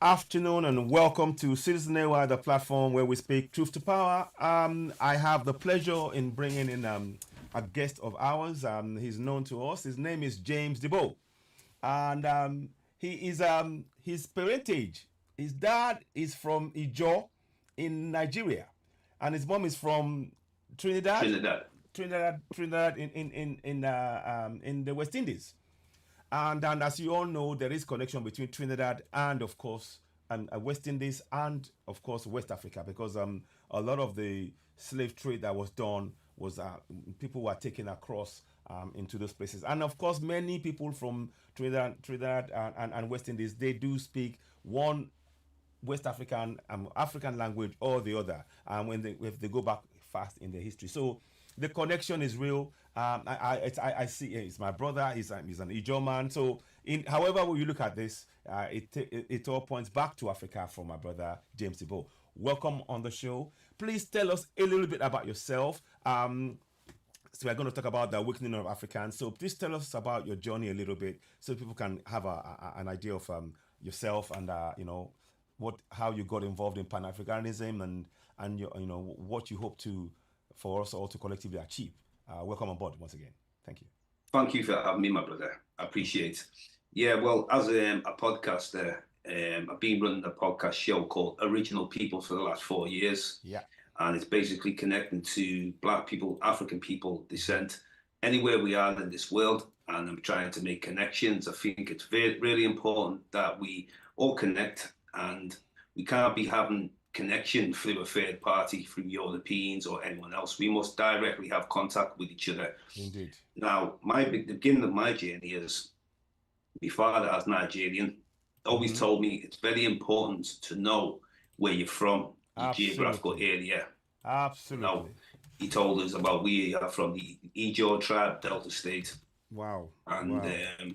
afternoon and welcome to Citizen AY, the platform where we speak truth to power. I have the pleasure in bringing in a guest of ours. He's known to us. His name is James Diboe, and he is his parentage. His dad is from Ijo in Nigeria, and his mom is from Trinidad, Trinidad. Trinidad in the West Indies. And as you all know, there is connection between Trinidad and, of course, West Indies and, of course, West Africa, because a lot of the slave trade that was done was people were taken across into those places. And, of course, many people from Trinidad and West Indies, they do speak one West African language or the other, if they go back fast in the history. So the connection is real. I see it's my brother. He's an Ijo man. So however you look at this, it all points back to Africa from my brother James Diboe. Welcome on the show. Please tell us a little bit about yourself. So we're going to talk about the awakening of Africans. So please tell us about your journey a little bit, so people can have an idea of yourself and how you got involved in Pan Africanism and what you hope to for us all to collectively achieve. Welcome on board once again. Thank you. Thank you for having me, my brother. I appreciate it. Yeah, well, as a podcaster, I've been running a podcast show called Original People for the last 4 years. Yeah. And it's basically connecting to Black people, African people, descent, anywhere we are in this world. And I'm trying to make connections. I think it's really important that we all connect, and we can't be having connection through a third party, through Europeans or anyone else. We must directly have contact with each other. Indeed. Now, the beginning of my journey is my father, as Nigerian, always told me it's very important to know where you're from, your geographical area. Absolutely. Now, he told us about we are from the Ijo tribe, Delta State. Wow. And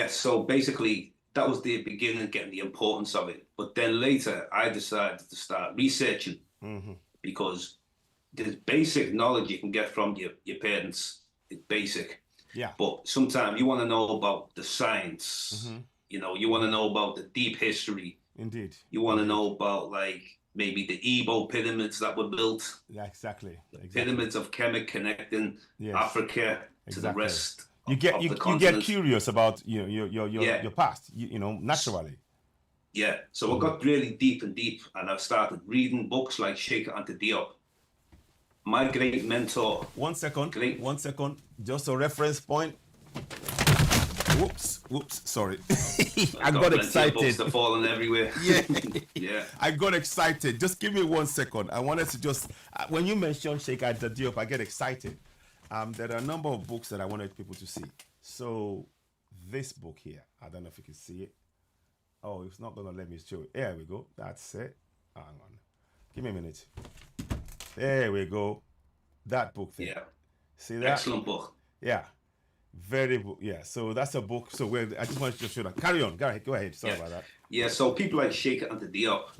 so basically, that was the beginning, getting the importance of it. But then later, I decided to start researching because there's basic knowledge you can get from your parents. It's basic. Yeah. But sometimes you want to know about the science. You want to know about the deep history. Indeed. You want to know about maybe the Igbo pyramids that were built. Yeah, exactly. Pyramids of Kemet connecting Africa to the rest. You get curious about your past, naturally. Yeah, so I got really deep, and I started reading books like Sheikh Anta Diop. My great mentor. One second, just a reference point. Whoops, sorry. I got excited. Books are falling everywhere. Yeah. I got excited. Just give me 1 second. I wanted to when you mention Sheikh Anta Diop, I get excited. There are a number of books that I wanted people to see. So this book here, I don't know if you can see it. Oh, it's not going to let me show it. There we go. That's it. Hang on. Give me a minute. There we go. That book there. Yeah. See that? Excellent book. Yeah. Very book. Yeah. So that's a book. So I just wanted to show that. Carry on. Go ahead. Sorry about that. Yeah. So people like Sheikh Anta Diop,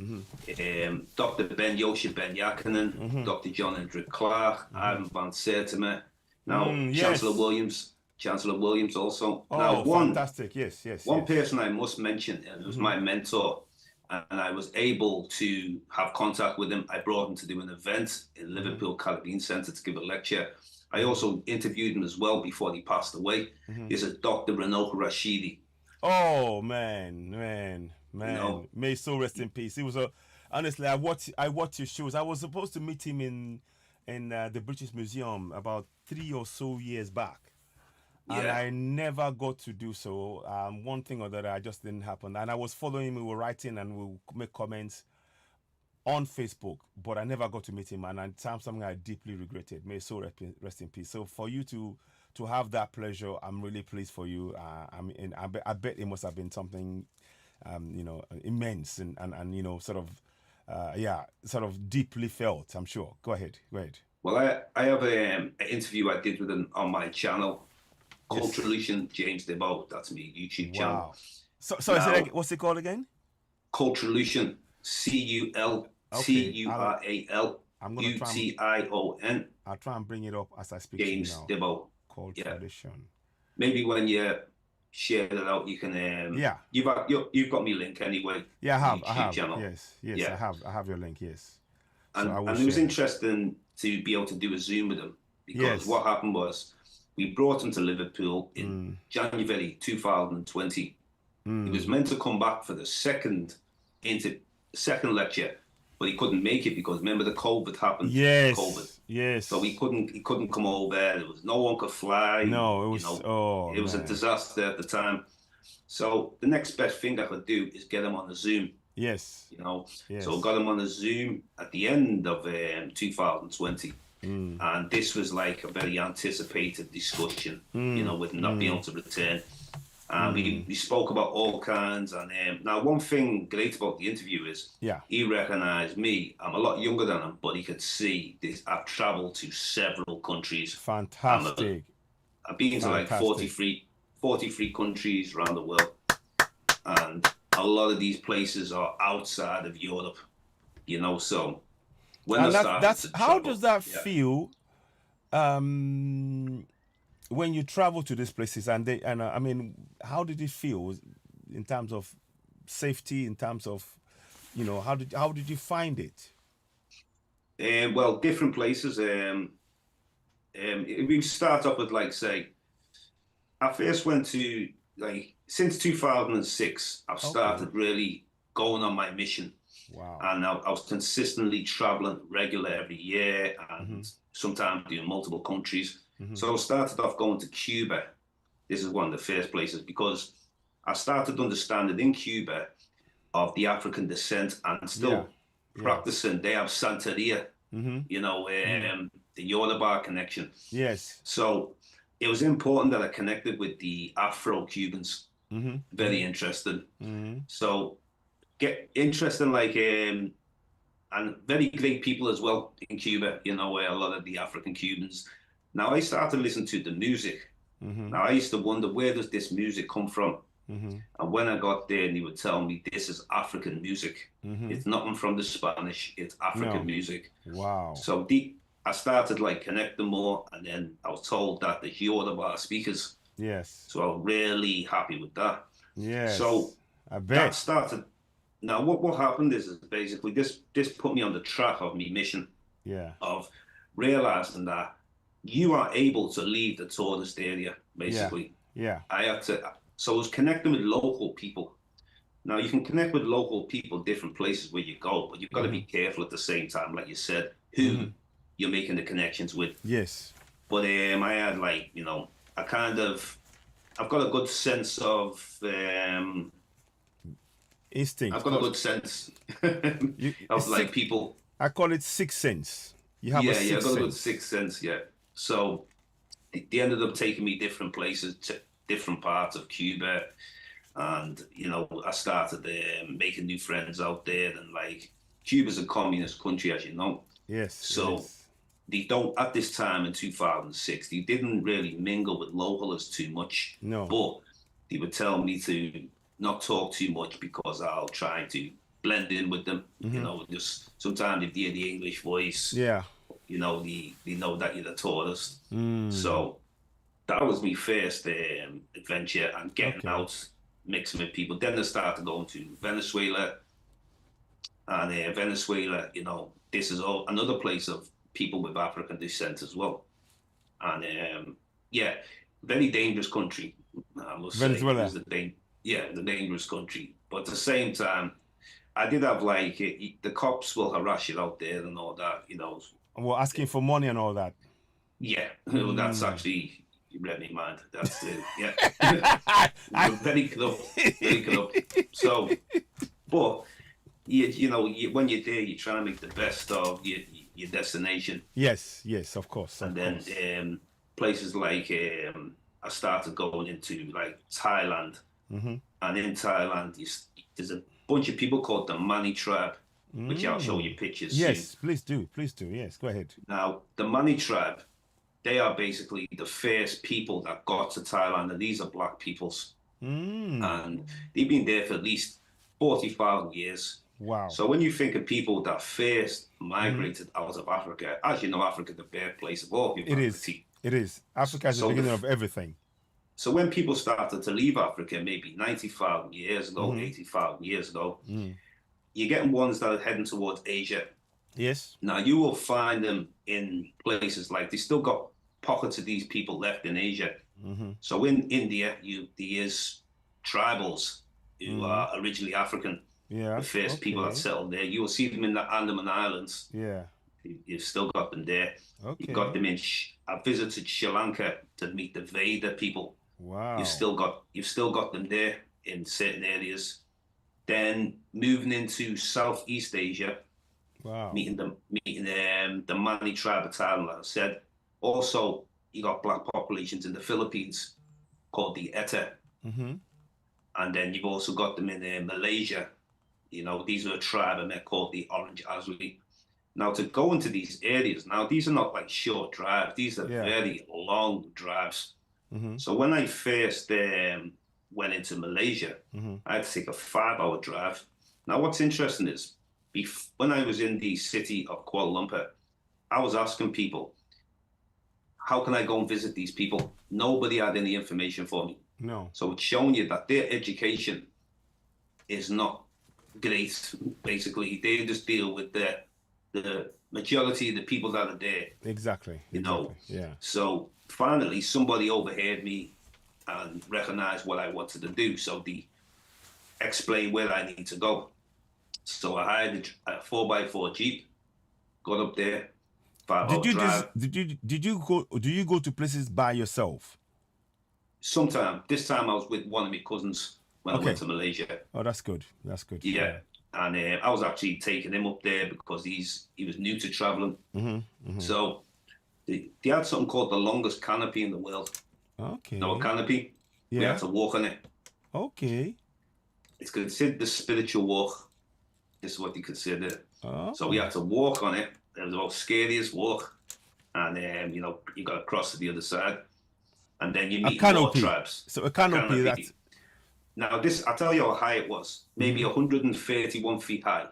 Dr. Ben Yosha Ben Yakinen, Dr. John Hendrik Clark, Ivan van Sertima. Now, Chancellor Williams also. Oh, now, fantastic. Yes. One person I must mention, and it was my mentor, and I was able to have contact with him. I brought him to do an event in Liverpool Caribbean Centre to give a lecture. I also interviewed him as well before he passed away. He's a Dr. Ranoka Rashidi. Oh, man. May his soul rest in peace. He was honestly, I watched his shows. I was supposed to meet him in the British Museum about 3 or so years back. And I never got to do so. One thing or the other, I just didn't happen. And I was following him, we were writing and we would make comments on Facebook, but I never got to meet him, and it's something I deeply regretted. May his soul rest in peace. So for you to have that pleasure, I'm really pleased for you. I bet it must have been something, immense and sort of deeply felt, I'm sure. Go ahead. Well, I have an interview I did with him on my channel, Culturolution James Diboe. That's me YouTube channel. Wow. So what's it called again? Culturolution, CULTURAL UTION. I'll try and bring it up as I speak James to you now. Diboe. Culturolution. Maybe when you share that out. You can Yeah. you've got me link anyway. Yeah, I The have. I YouTube have. channel. Yes. Yes, Yeah, I have your link. Yes. So I will and it was share that. interesting to be able to do a Zoom with him because Yes. what happened was we brought him to Liverpool in Mm. January 2020. He was Mm. meant to come back for the second lecture, but he couldn't make it because remember the COVID happened. COVID. Yes. So Yes. he couldn't come over. There was no one could fly. No, it You was. know, Oh it was a man. disaster at the time. So the next best thing I could do is get him on the Zoom. Yes. You know, so I Yes. got him on the Zoom at the end of 2020, Mm. and this was like a very anticipated discussion. You Mm. know, with not being Mm. able to return. And Mm. we spoke about all kinds. And now, one thing great about the interview is Yeah. he recognized me. I'm a lot younger than him, but he could see this. I've traveled to several countries. I'm a, Fantastic. I've been to like Fantastic. 43 countries around the world. And a lot of these places are outside of Europe, you know. So when I And started that's to how does travel, that yeah. feel when you travel to these places and I mean, how did it feel in terms of safety, in terms of, you know, how did you find it? Well, different places. We start off with like say, I first went to like since 2006. I've Okay. started really going on my mission, Wow. and I was consistently traveling regular every year, Mm-hmm. and sometimes doing multiple countries. Mm-hmm. So I started off going to Cuba. This is one of the first places because I started understanding in Cuba of the African descent and Yeah. still Yeah. practicing. They have Santeria, Mm-hmm. you know, Mm-hmm. the Yoruba connection. Yes. So it was important that I connected with the Afro-Cubans. Mm-hmm. Very interested. Mm-hmm. So get interesting, like and very great people as well in Cuba. You know, a lot of the African Cubans. Now I started listening to the music. Mm-hmm. Now I used to wonder where does this music come from? Mm-hmm. And when I got there, and he would tell me this is African music. Mm-hmm. It's nothing from the Spanish. It's African No. music. Wow. So I started like connecting more, and then I was told that the Yoruba speakers. Yes. So I was really happy with that. So Yes. I that bet. started. Now what happened is basically this put me on the track of my mission Yeah. of realizing that you are able to leave the tourist area. Basically, Yeah. I had to. So I was connecting with local people. Now you can connect with local people different places where you go, but you've got to Mm-hmm. be careful at the same time, like you said, Mm-hmm. who you're making the connections with. Yes. But I had like, I kind of, I've got a good sense of, Instinct. I've got a good sense You, of like six, people. I call it sixth sense. You have a Yeah, I've sixth got a good sense. sixth sense. Yeah. So they ended up taking me different places to different parts of Cuba. And, I started making new friends out there. And like, Cuba's a communist country, as you know. Yes, it So is. they don't, at this time in 2006, they didn't really mingle with locals too much. No. But they would tell me to not talk too much because I'll try to blend in with them. Just sometimes if they hear the English voice, Yeah. they know that you're the tourist. Mm. So that was my first adventure and getting Okay. out, mixing with people. Then I started going to Venezuela. And Venezuela, this is another place of people with African descent as well. And yeah, very dangerous country, I must say. Venezuela. The dangerous country. But at the same time, I did have like, the cops will harass you out there and all that, We're asking for money and all that. Yeah, Mm. that's actually, you read me mind. That's it. Yeah. Very corrupt. Very corrupt. So, but, when you're there, you try to make the best of your destination. Yes, of course. And then places like, I started going into like Thailand. Mm-hmm. And in Thailand, there's a bunch of people called the Mani tribe, which I'll show you pictures Yes, soon. please do. Yes, go ahead. Now, the Mani tribe, they are basically the first people that got to Thailand, and these are black peoples. And they've been there for at least 40,000 years. Wow. So when you think of people that first migrated out of Africa, as you know, Africa, the birthplace of all humanity. It is. Africa is the beginning of everything. So when people started to leave Africa, maybe 90,000 years ago, Mm-hmm. 80,000 years ago, Mm. you're getting ones that are heading towards Asia. Yes. Now you will find them in places like they still got pockets of these people left in Asia. Mm-hmm. So in India, there's tribals who Mm-hmm. are originally African, the Yeah. first people that Okay. settled there. You will see them in the Andaman Islands. Yeah. You've still got them there. You've got Okay. them in. I visited Sri Lanka to meet the Veda people. Wow. You've still got them there in certain areas. Then moving into Southeast Asia, Wow. meeting the Mani tribe of Thailand, like I said. Also, you got black populations in the Philippines called the Eta, Mm-hmm. and then you've also got them in Malaysia. You know, these are a tribe and they're called the Orange Azuli. Now, to go into these areas, now these are not like short drives; these are Yeah. very long drives. Mm-hmm. So when I first went into Malaysia, Mm-hmm. I had to take a 5 hour drive. Now, what's interesting is when I was in the city of Kuala Lumpur, I was asking people, how can I go and visit these people? Nobody had any information for me. No. So it's showing you that their education is not great. Basically, they just deal with the majority of the people that are there, Exactly. you know. Exactly. Yeah. So finally, somebody overheard me and recognized what I wanted to do. So they explained where I need to go. So I hired a 4x4 Jeep, got up there, 5 hour drive. Do you go to places by yourself? Sometime, this time I was with one of my cousins when I went Okay. to Malaysia. Oh, that's good. That's good. Yeah. Yeah. And I was actually taking him up there because he was new to traveling. Mm-hmm. Mm-hmm. So they had something called the longest canopy in the world. Okay. No canopy. We Yeah. had to walk on it. Okay. It's considered the spiritual walk. This is what you consider it. Oh. So we had to walk on it. It was the most scariest walk. And, you know, you got to cross to the other side. And then you A meet more canopy. tribes. So a canopy, that's Now, I'll tell you how high it was. Maybe 131 feet high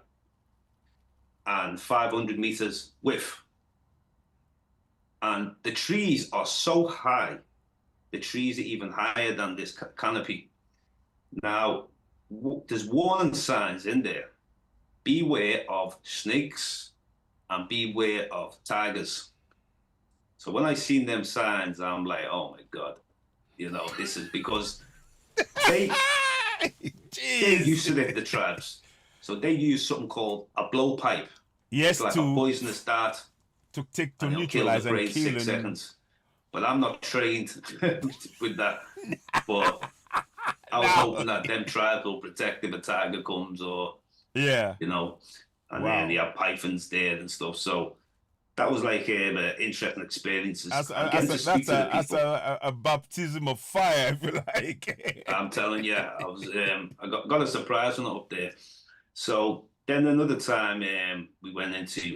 and 500 meters width. And the trees are so high. The trees are even higher than this canopy. Now, there's warning signs in there. Beware of snakes and beware of tigers. So when I seen them signs, I'm like, oh my God, you know, this is because they're used to the tribes. So they use something called a blowpipe. yes, It's like a poisonous dart. to And it'll kill neutralize the and prey in kill 6 seconds. But I'm not trained with that. But I was hoping that them tribes will protect if a tiger comes or, yeah. you know, and Wow. then they have pythons there and stuff. So that was like interesting experiences. That's a baptism of fire, if you like. I'm telling you, I got a surprise when I up there. So then another time I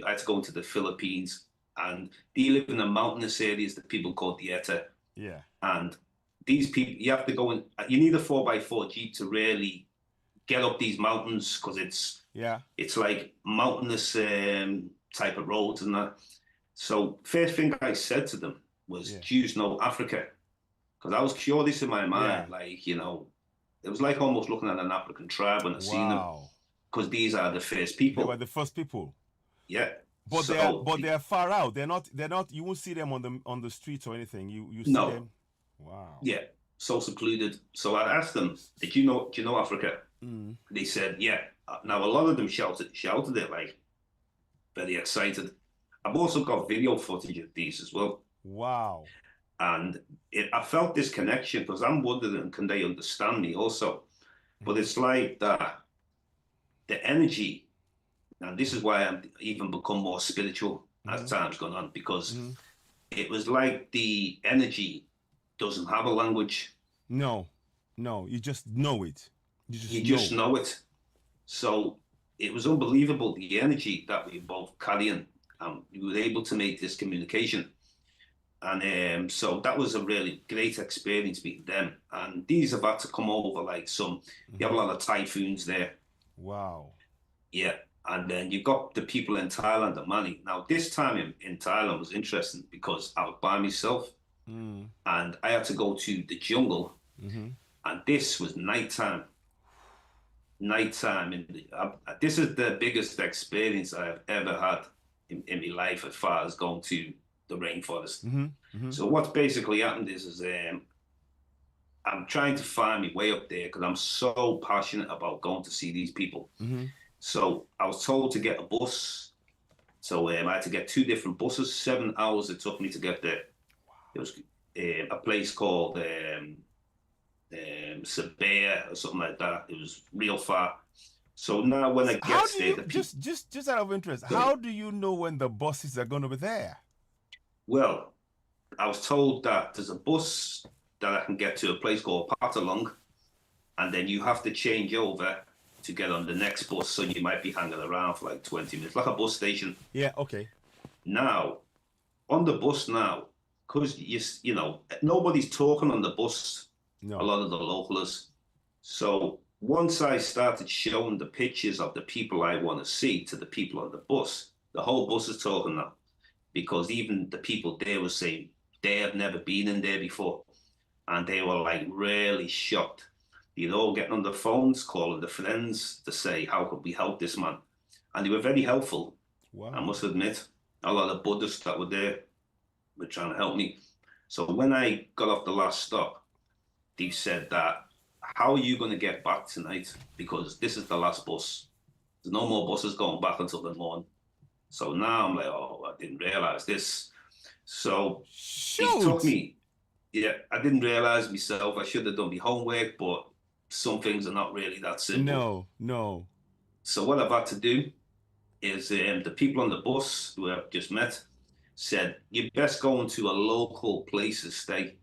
had to go into the Philippines, and they live in the mountainous areas that people call Dieta. Yeah. And these people, you have to go in, you need a 4x4 Jeep to really get up these mountains because it's like mountainous type of roads and that. So first thing I said to them was, do you know Africa? Because I was curious in my mind, like, you know, it was like almost looking at an African tribe when I seen them. Because these are the first people. They were the first people. Yeah. But they're far out. They're not you won't see them on the streets or anything. You see them. Wow. Yeah. So secluded. So I asked them, do you know Africa? Mm. They said, yeah. Now a lot of them shouted it like very excited. I've also got video footage of these as well. Wow. And I felt this connection because I'm wondering, can they understand me also? But it's like that, the energy, and this is why I'm even become more spiritual as time's gone on, because it was like the energy doesn't have a language. No, you just know it. You just know it. So it was unbelievable, the energy that we were both carrying, and we were able to make this communication. And so that was a really great experience meeting them. And these have had to come over like you have a lot of typhoons there. Wow. Yeah. And then you got the people in Thailand and Mali. Now, this time in Thailand was interesting because I was by myself. and I had to go to the jungle, Mm-hmm. and this was nighttime. Nighttime, this is the biggest experience I've ever had in my life as far as going to the rainforest. Mm-hmm. Mm-hmm. So what's basically happened is I'm trying to find my way up there because I'm so passionate about going to see these people. Mm-hmm. So I was told to get a bus. So I had to get two different buses. 7 hours it took me to get there. It was a place called Sabea or something like that. It was real far. So now when I How get do there, you just out of interest? How do you know when the buses are going to be there? well, I was told that there's a bus that I can get to a place called Patalong, and then you have to change over to get on the next bus. So you might be hanging around for like 20 minutes, like a bus station. Yeah. Okay. Now, on the bus now, because you know nobody's talking on the bus. A No. lot of the locals. So once I started showing the pictures of the people I want to see to the people on the bus, the whole bus is talking now, because even the people there were saying they have never been in there before, and they were like really shocked. You know, getting on the phones, calling the friends to say, how could we help this man? And they were very helpful. I Wow. must admit, a lot of Buddhists that were there were trying to help me. So when I got off the last stop, they said that, how are you going to get back tonight? Because this is the last bus. There's no more buses going back until the morning. So now I'm like, oh, I didn't realize this. So he took Shoot. me. Yeah, I didn't realize myself. I should have done my homework, but some things are not really that simple. No. No. So what I've had to do is the people on the bus who I've just met said, you best go into a local place to stay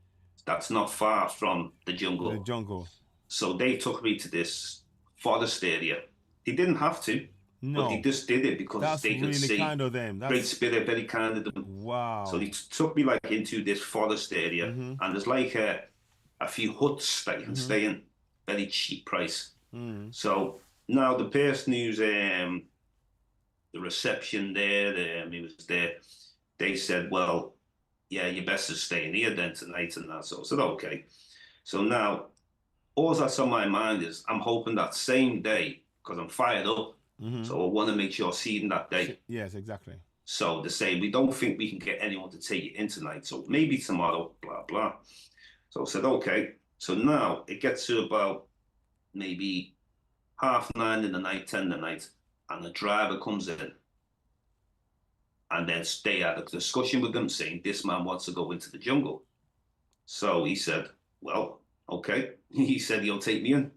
that's not far from the The jungle. jungle. So they took me to this forest area. They didn't have to, but they No. just did it because That's they could really see kind of them. Great That's Spirit, very kind of them. So wow. they took me like into this forest area, Mm-hmm. and there's like a few huts that you can Mm-hmm. stay in, very cheap price. Mm-hmm. So now the person who's the reception there, he was there. They said, well, yeah, you best to stay in here then tonight and that. So I said, okay. So now all that's on my mind is I'm hoping that same day, because I'm fired up. Mm-hmm. So I want to make sure I see them that day. Yes, exactly. So they say, we don't think we can get anyone to take you in tonight. So maybe tomorrow, blah, blah. So I said, okay. So now it gets to about maybe 9:30 in the night, 10 in the night, and the driver comes in. And then they had a discussion with them saying, this man wants to go into the jungle. So he said, well, okay. He said he'll take me in.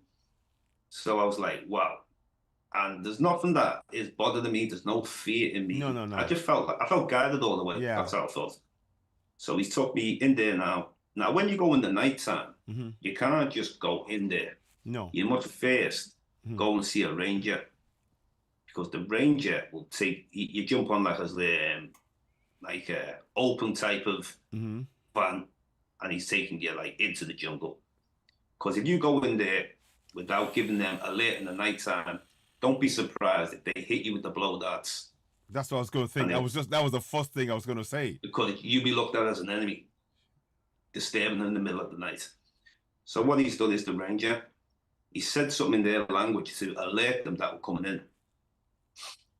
So I was like, wow. And there's nothing that is bothering me. There's no fear in me. No, no, no. I just felt like I felt guided all the way. Yeah. That's how I felt. So he took me in there now. Now, when you go in the nighttime, Mm-hmm. you can't just go in there. No. You must first go and see a ranger, because the ranger will take you jump on like a open type of van, and he's taking you like into the jungle. Because if you go in there without giving them alert in the nighttime, don't be surprised if they hit you with the blow darts. That's what I was going to think. That was the first thing I was going to say. Because you'll be looked at as an enemy, disturbing them in the middle of the night. So what he's done is the ranger, he said something in their language to alert them that we're coming in.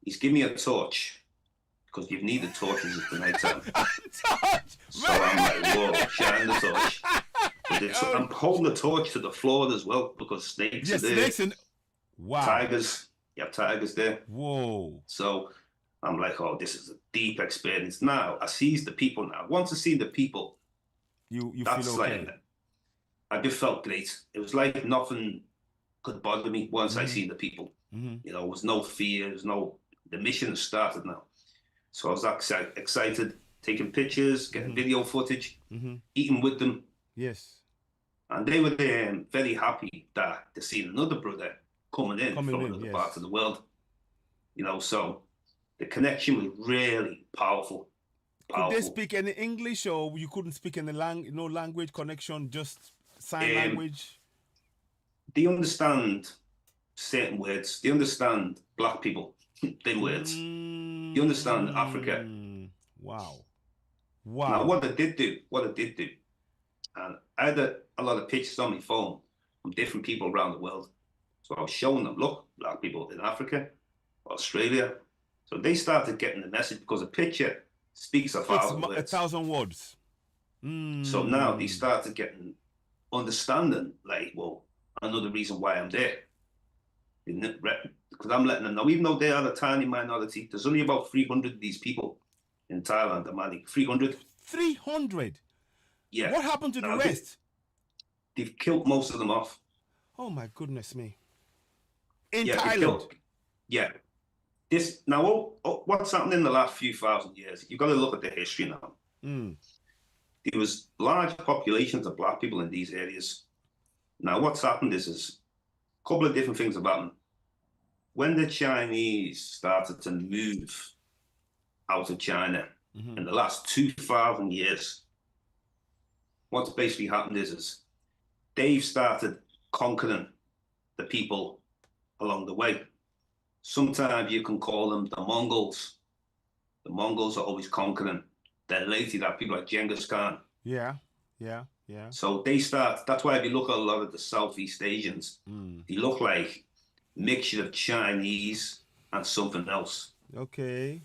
He's given me a torch, because you've needed torches at the nighttime. Torch! So I'm like, whoa, shine the torch. I'm holding the torch to the floor as well, because snakes are there. Snakes and wow. Tigers. You have tigers there. Whoa. So I'm like, oh, this is a deep experience. Now I sees the people now. Once I see the people, you that's feel okay. like, I just felt great. It was like nothing could bother me once I seen the people. You know, there was no fear, the mission has started now. So I was excited, taking pictures, getting video footage, eating with them. Yes. And they were very happy that they seen another brother coming in from another part of the world. You know, so the connection was really powerful. Could they speak any English, or you couldn't speak any no language connection, just sign language? They understand certain words. They understand black people, them words. You understand Africa. Wow. Now, Wow. what I did do, and I had a lot of pictures on my phone from different people around the world. So I was showing them, look, black people in Africa, Australia. So they started getting the message because a picture speaks a It's thousand a words. thousand words. So now they Mm. started getting understanding, like, well, another reason why I'm there. Because I'm letting them know, even though they are a tiny minority, there's only about 300 of these people in Thailand, Mali. 300? 300. Yeah. What happened to the Now rest? they've killed most of them off. Oh my goodness me. In Yeah, they've Thailand. killed. Yeah. This now, what's happened in the last few thousand years? You've got to look at the history now. Mm. There was large populations of black people in these areas. Now, what's happened is a couple of different things have happened. When the Chinese started to move out of China in the last 2,000 years, what's basically happened is they've started conquering the people along the way. Sometimes you can call them the Mongols. The Mongols are always conquering. Then later you have people like Genghis Khan. Yeah. Yeah. Yeah. So they start, that's why if you look at a lot of the Southeast Asians, they look like a mixture of Chinese and something else Okay.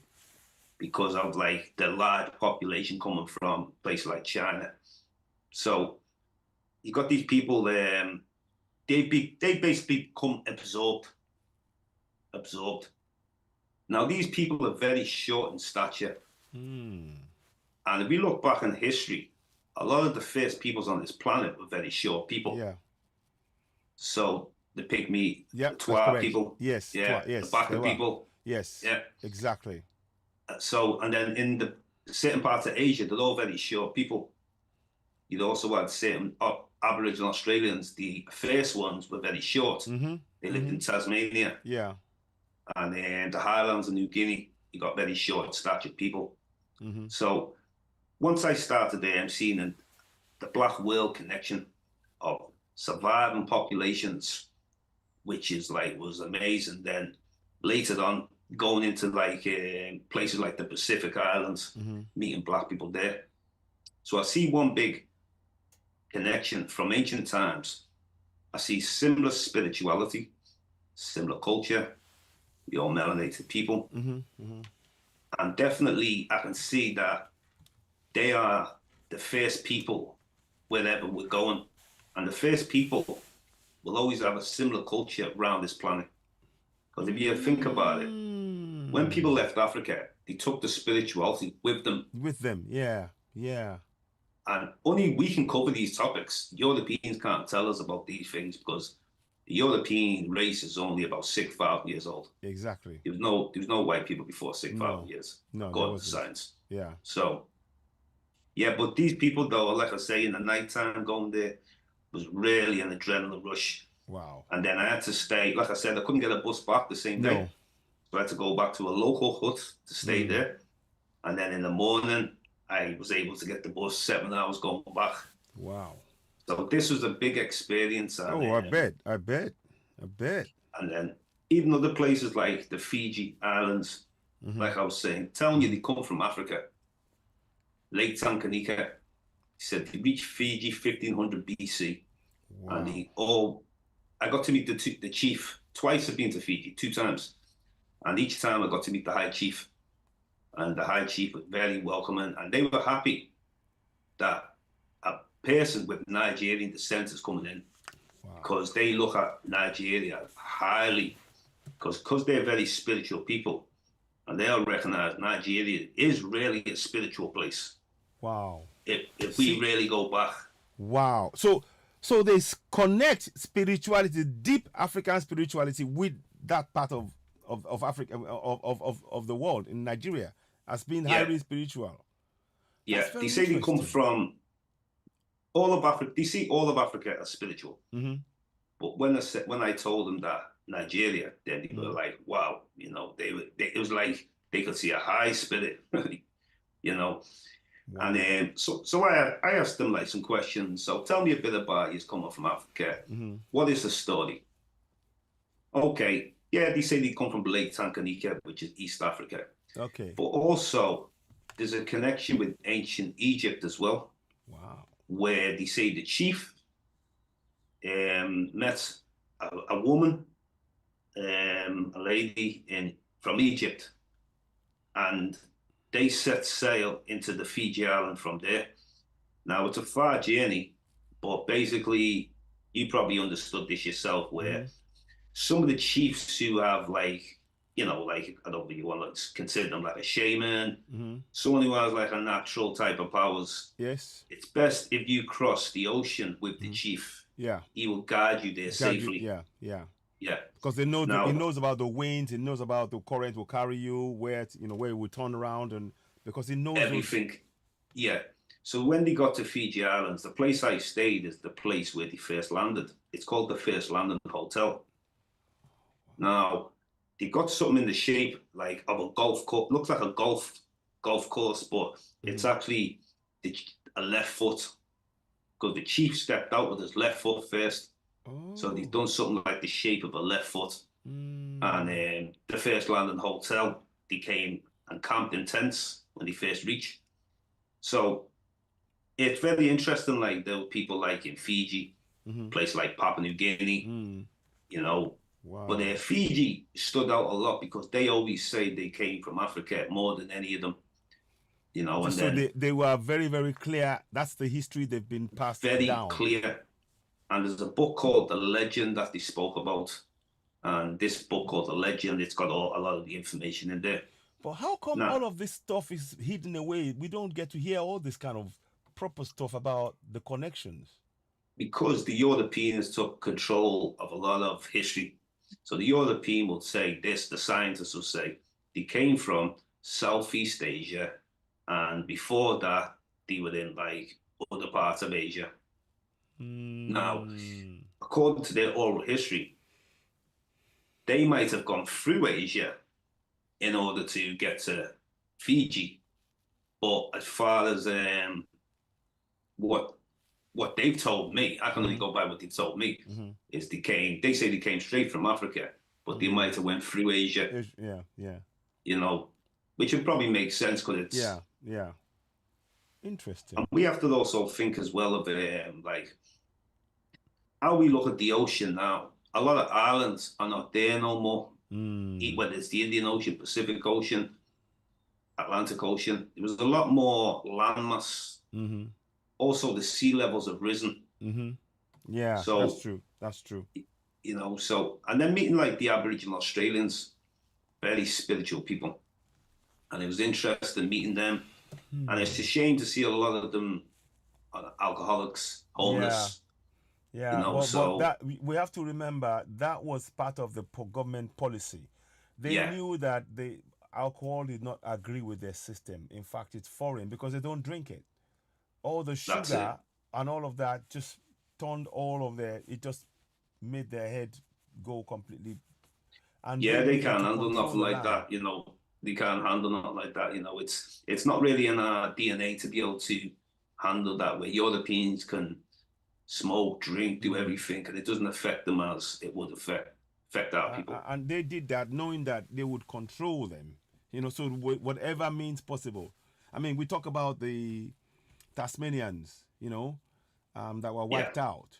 because of like the large population coming from places like China. So you got these people, they basically become absorbed. Now these people are very short in stature. Mm. And if we look back in history, a lot of the first peoples on this planet were very short people. Yeah. So the pygmy, Yep, the that's Twa correct. people, Yes. yeah, the Yes, they Baka were. people, Yes. yeah. Exactly. So, and then in the certain parts of Asia, they're all very short people. You'd also had certain Aboriginal Australians, the first ones were very short. They lived in Tasmania. Yeah. And then the Highlands of New Guinea, you got very short statured people. So once I started there, I'm seeing the black world connection of surviving populations, which is like was amazing. Then later on, going into like places like the Pacific Islands, meeting black people there. So I see one big connection from ancient times. I see similar spirituality, similar culture, we all melanated people. And definitely I can see that they are the first people wherever we're going. And the first people will always have a similar culture around this planet. Because if you think about it, when people left Africa, they took the spirituality with them. With them, yeah, yeah. And only we can cover these topics. Europeans can't tell us about these things because the European race is only about 6,000 years old. Exactly. There was no white people before 6,000 years. No, according to science. Yeah. So, yeah, but these people though, like I say, in the nighttime going there was really an adrenaline rush. Wow. And then I had to stay, like I said, I couldn't get a bus back the same day. So I had to go back to a local hut to stay there. And then in the morning, I was able to get the bus 7 hours going back. Wow. So this was a big experience. And, I bet. And then even other places like the Fiji Islands, like I was saying, telling you they come from Africa. Lake Tanganyika, he said they reached Fiji 1500 BC. Wow. And I got to meet the chief. Twice I've been to Fiji, 2 times. And each time I got to meet the high chief. And the high chief was very welcoming. And they were happy that a person with Nigerian descent is coming in. Wow. Because they look at Nigeria highly. Because they're very spiritual people. And they'll recognize Nigeria is really a spiritual place. Wow. If we really go back. Wow. So they connect spirituality, deep African spirituality, with that part of Africa, of the world in Nigeria as being highly spiritual. Yeah, they say they come from all of Africa. They see all of Africa as spiritual. But when I told them that Nigeria, then they were like, wow, it was like they could see a high spirit, Wow. And so I asked them like some questions. So tell me a bit about you coming from Africa. What is the story? Okay, yeah, they say they come from Lake Tanganyika, which is East Africa. Okay. But also, there's a connection with ancient Egypt as well, Wow. where they say the chief met a woman, a lady from Egypt, and they set sail into the Fiji Island from there. Now it's a far journey, but basically you probably understood this yourself, where Mm-hmm. some of the chiefs who have like I don't really want to consider them like a shaman, Mm-hmm. someone who has like a natural type of powers. Yes. It's best if you cross the ocean with the Mm-hmm. chief. Yeah. He will guide you there Guide you. safely. Yeah. Yeah. Yeah. Because they know it Now knows about the winds, it knows about the current will carry you where where it will turn around, and because it knows those. everything. Yeah. So when they got to Fiji Islands, the place I stayed is the place where they first landed. It's called the First Landing Hotel. Now, they got something in the shape like of a golf course. Looks like a golf course, but it's Mm-hmm. actually a left foot because the chief stepped out with his left foot first. So they've Oh. done something like the shape of a left foot. And Mm. the First Landing Hotel, they came and camped in tents when they first reached. So it's very interesting, like the people like in Fiji, Mm-hmm. place like Papua New Guinea, Mm. you know. But Wow. Fiji stood out a lot because they always say they came from Africa more than any of them, and So then they were very, very clear. That's the history they've been passed very down. clear. And there's a book called The Legend that they spoke about. And this book called The Legend, it's got a lot of the information in there. But how come Now, all of this stuff is hidden away? We don't get to hear all this kind of proper stuff about the connections. because the Europeans took control of a lot of history. So the European will say this, the scientists will say they came from Southeast Asia, and before that, they were in like other parts of Asia. Now, Mm. according to their oral history, they might have gone through Asia in order to get to Fiji. But as far as what what they've told me, I can only Mm-hmm. go by what they told me, Mm-hmm. is they say they came straight from Africa, but they Mm. might have went through Asia, Yeah, yeah, you know, which would probably make sense because yeah, it's, yeah. and Interesting. we have to also think as well of like how we look at the ocean now. A lot of islands are not there no more, Mm. whether it's the Indian Ocean, Pacific Ocean, Atlantic Ocean. There was a lot more landmass. Mm-hmm. Also, the sea levels have risen. Mm-hmm. Yeah, that's So, true. That's true. and then meeting like the Aboriginal Australians, very spiritual people. And it was interesting meeting them. And Hmm. it's a shame to see a lot of them alcoholics, Yeah, homeless, yeah. But so that we have to remember that was part of the government policy. They yeah, knew that the alcohol did not agree with their system. In fact, it's foreign because they don't drink it. All the that's it. sugar and all of that just turned all of their. It just made their head go completely, and they Yeah, they needed can't to handle control nothing the like land. that. They can't handle nothing like that. It's not really in our DNA to be able to handle that way. Europeans can smoke, drink, do Mm. everything, and it doesn't affect them as it would affect our people. And they did that knowing that they would control them. So whatever means possible. I mean, we talk about the Tasmanians, that were Yeah, wiped out.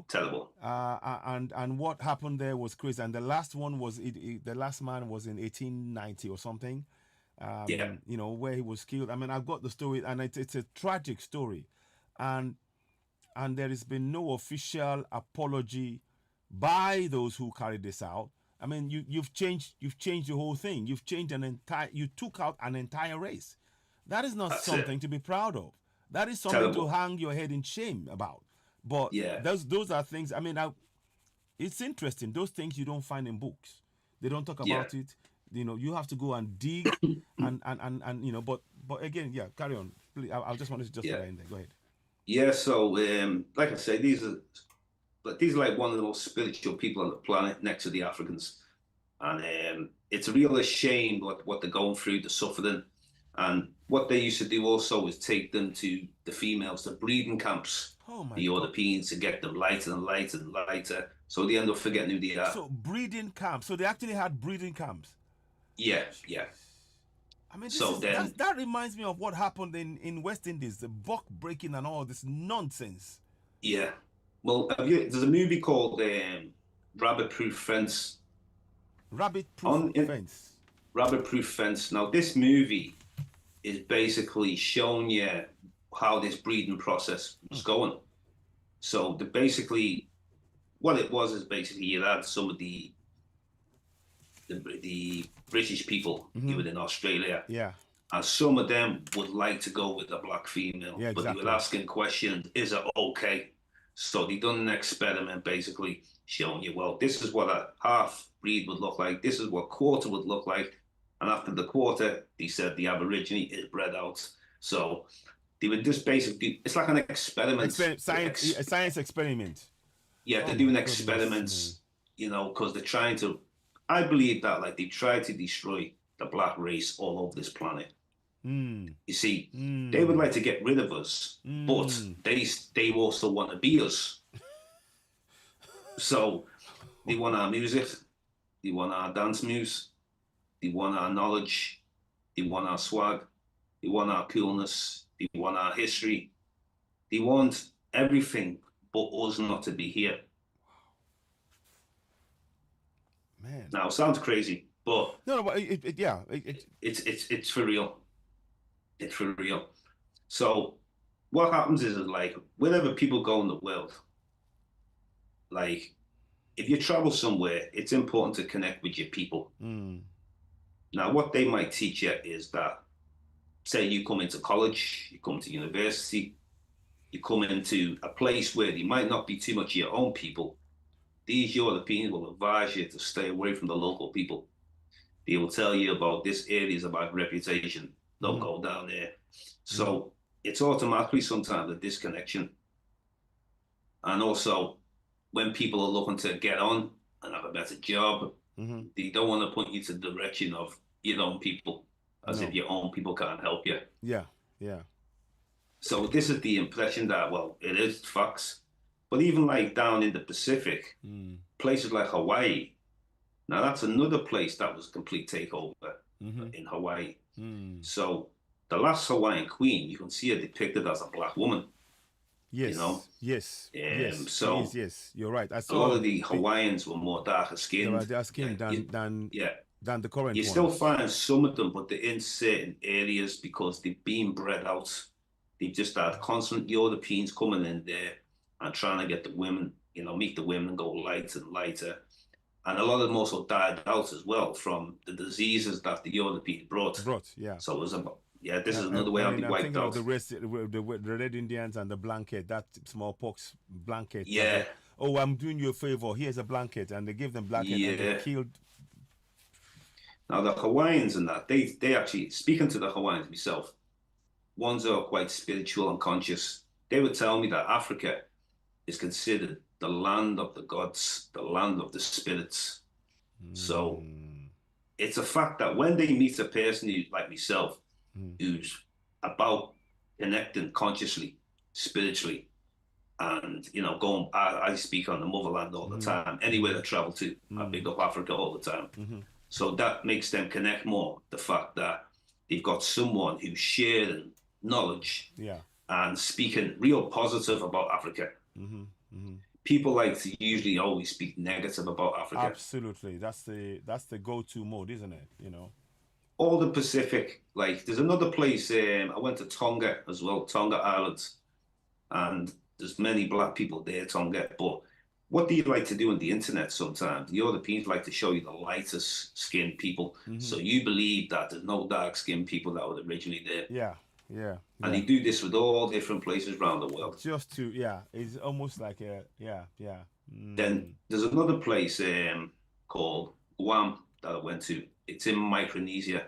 terrible. And what happened there was crazy. And the last one was the last man was in 1890 or something. Yeah, Where he was killed. I mean, I've got the story, and it's a tragic story, and there has been no official apology by those who carried this out. I mean, you've changed the whole thing. You've changed you took out an entire race. That is not that's it. something to be proud of. That is something to Terrible. hang your head in shame about. But Yeah, those are things. I mean, it's interesting. Those things you don't find in books. They don't talk yeah. about it. You have to go and dig, and But again, yeah, carry on. Please, I just wanted to just throw Yeah, that in there. Go ahead. yeah. So, like I say, these are like one of the most spiritual people on the planet, next to the Africans. And it's a real shame what they're going through, the suffering. And what they used to do also is take them to the females, the breeding camps, Oh the my God. Europeans, to get them lighter and lighter and lighter. So they end up forgetting who they are. So breeding camps. So they actually had breeding camps. Yeah, yeah. Jeez. I mean, So then, that reminds me of what happened in West Indies, the buck breaking and all this nonsense. yeah. Well, there's a movie called Rabbit Proof Fence Rabbit proof on in fence. Rabbit Proof Fence. Now, this movie is basically showing you how this breeding process was going. So basically, what it was is basically you had some of the British people Mm-hmm. even in Australia, Yeah. and some of them would like to go with a black female, Yeah. but they were Exactly. asking questions: Is it okay? So they done an experiment basically showing you, well, this is what a half breed would look like. This is what quarter would look like. And after the quarter, they said the Aborigine is bred out. So they would just basically, it's like an experiment. Science. A science experiment. Yeah, Oh they're my doing goodness me. experiments, because they're trying to, I believe that like they try to destroy the black race all over this planet. Hmm. You see, they would Hmm. like to get rid of us, but Hmm. they also want to be us. So they want our music, they want our dance moves, they want our knowledge, they want our swag, they want our coolness, they want our history, they want everything but us not to be here. Man. Now, it sounds crazy, but No, no, but yeah, it's for real. It's for real. So what happens is like wherever people go in the world, like if you travel somewhere, it's important to connect with your people. mm, Now, what they might teach you is that, say, you come into college, you come to university, you come into a place where there might not be too much of your own people. These Europeans will advise you to stay away from the local people. They will tell you about this area is about reputation. Don't mm-hmm, go down there. mm-hmm, So it's automatically sometimes a disconnection. And also, when people are looking to get on and have a better job, mm-hmm. they don't want to put you to the direction of your own people, as if No. your own people can't help you. Yeah. Yeah. So this is the impression that, well, it is facts. But even like down in the Pacific, Mm, places like Hawaii, now that's another place that was a complete takeover mm-hmm, in Hawaii. mm. So the last Hawaiian queen, you can see her depicted as a black woman, you know. Yes. Yes. Yes. She is. So Yes. You're right. I a lot saw of the Hawaiians were more darker they were skinned. their skin Yeah, than the current you still ones. find some of them, but they're in certain areas because they've been bred out. They've just had constant Europeans coming in there and trying to get the women, make the women go lighter and lighter. And a lot of them also died out as well from the diseases that the Europeans brought. Brought. Yeah. So it was about, yeah, this is I another way I'll be mean, I'm wiped thinking of out. the Red Indians and the blanket, that smallpox blanket. That Yeah, oh, I'm doing you a favor. Here's a blanket, and they gave them blanket, and they yeah. killed. Now the Hawaiians and that, they actually, speaking to the Hawaiians myself, ones that are quite spiritual and conscious, they would tell me that Africa is considered the land of the gods, the land of the spirits. So Mm, it's a fact that when they meet a person like myself, mm, who's about connecting consciously, spiritually, and going, I speak on the motherland all the mm, time. Anywhere I mm, travel to, I mm, pick up Africa all the time. mm, So that makes them connect more. The fact that they've got someone who's sharing knowledge yeah. and speaking real positive about Africa. Mm-hmm, mm-hmm. People like to usually always speak negative about Africa. Absolutely. That's the go-to mode, isn't it? All the Pacific, like there's another place. I went to Tonga as well, Tonga Islands, and there's many black people there, Tonga. But what do you like to do on the internet sometimes? The Europeans like to show you the lightest skinned people. Mm-hmm. So you believe that there's no dark skinned people that were originally there. Yeah. Yeah. And Yeah. they do this with all different places around the world. Just to it's almost like a yeah, yeah. Then Mm, there's another place called Guam that I went to. It's in Micronesia.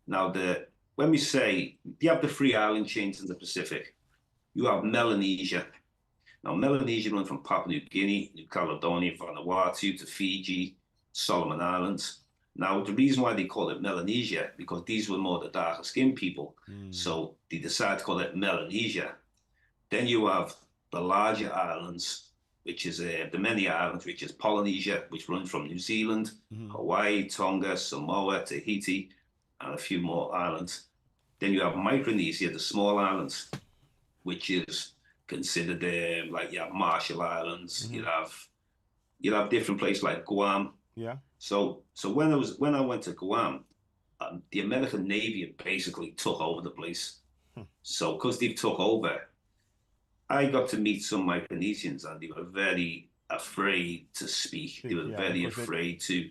Now, when we say you have the three island chains in the Pacific, you have Melanesia. Now, Melanesia runs from Papua New Guinea, New Caledonia, Vanuatu to Fiji, Solomon Islands. Now, the reason why they call it Melanesia, because these were more the darker skinned people. mm, So they decided to call it Melanesia. Then you have the larger islands, which is the many islands, which is Polynesia, which runs from New Zealand, mm-hmm. Hawaii, Tonga, Samoa, Tahiti. and a few more islands. Then you have Micronesia, the small islands, which is considered like you have Marshall Islands, you'd have different places like Guam. Yeah. So when I went to Guam, the American Navy had basically took over the place. So because they took over, I got to meet some Micronesians, and they were very afraid to speak. They were Yeah, very because afraid to.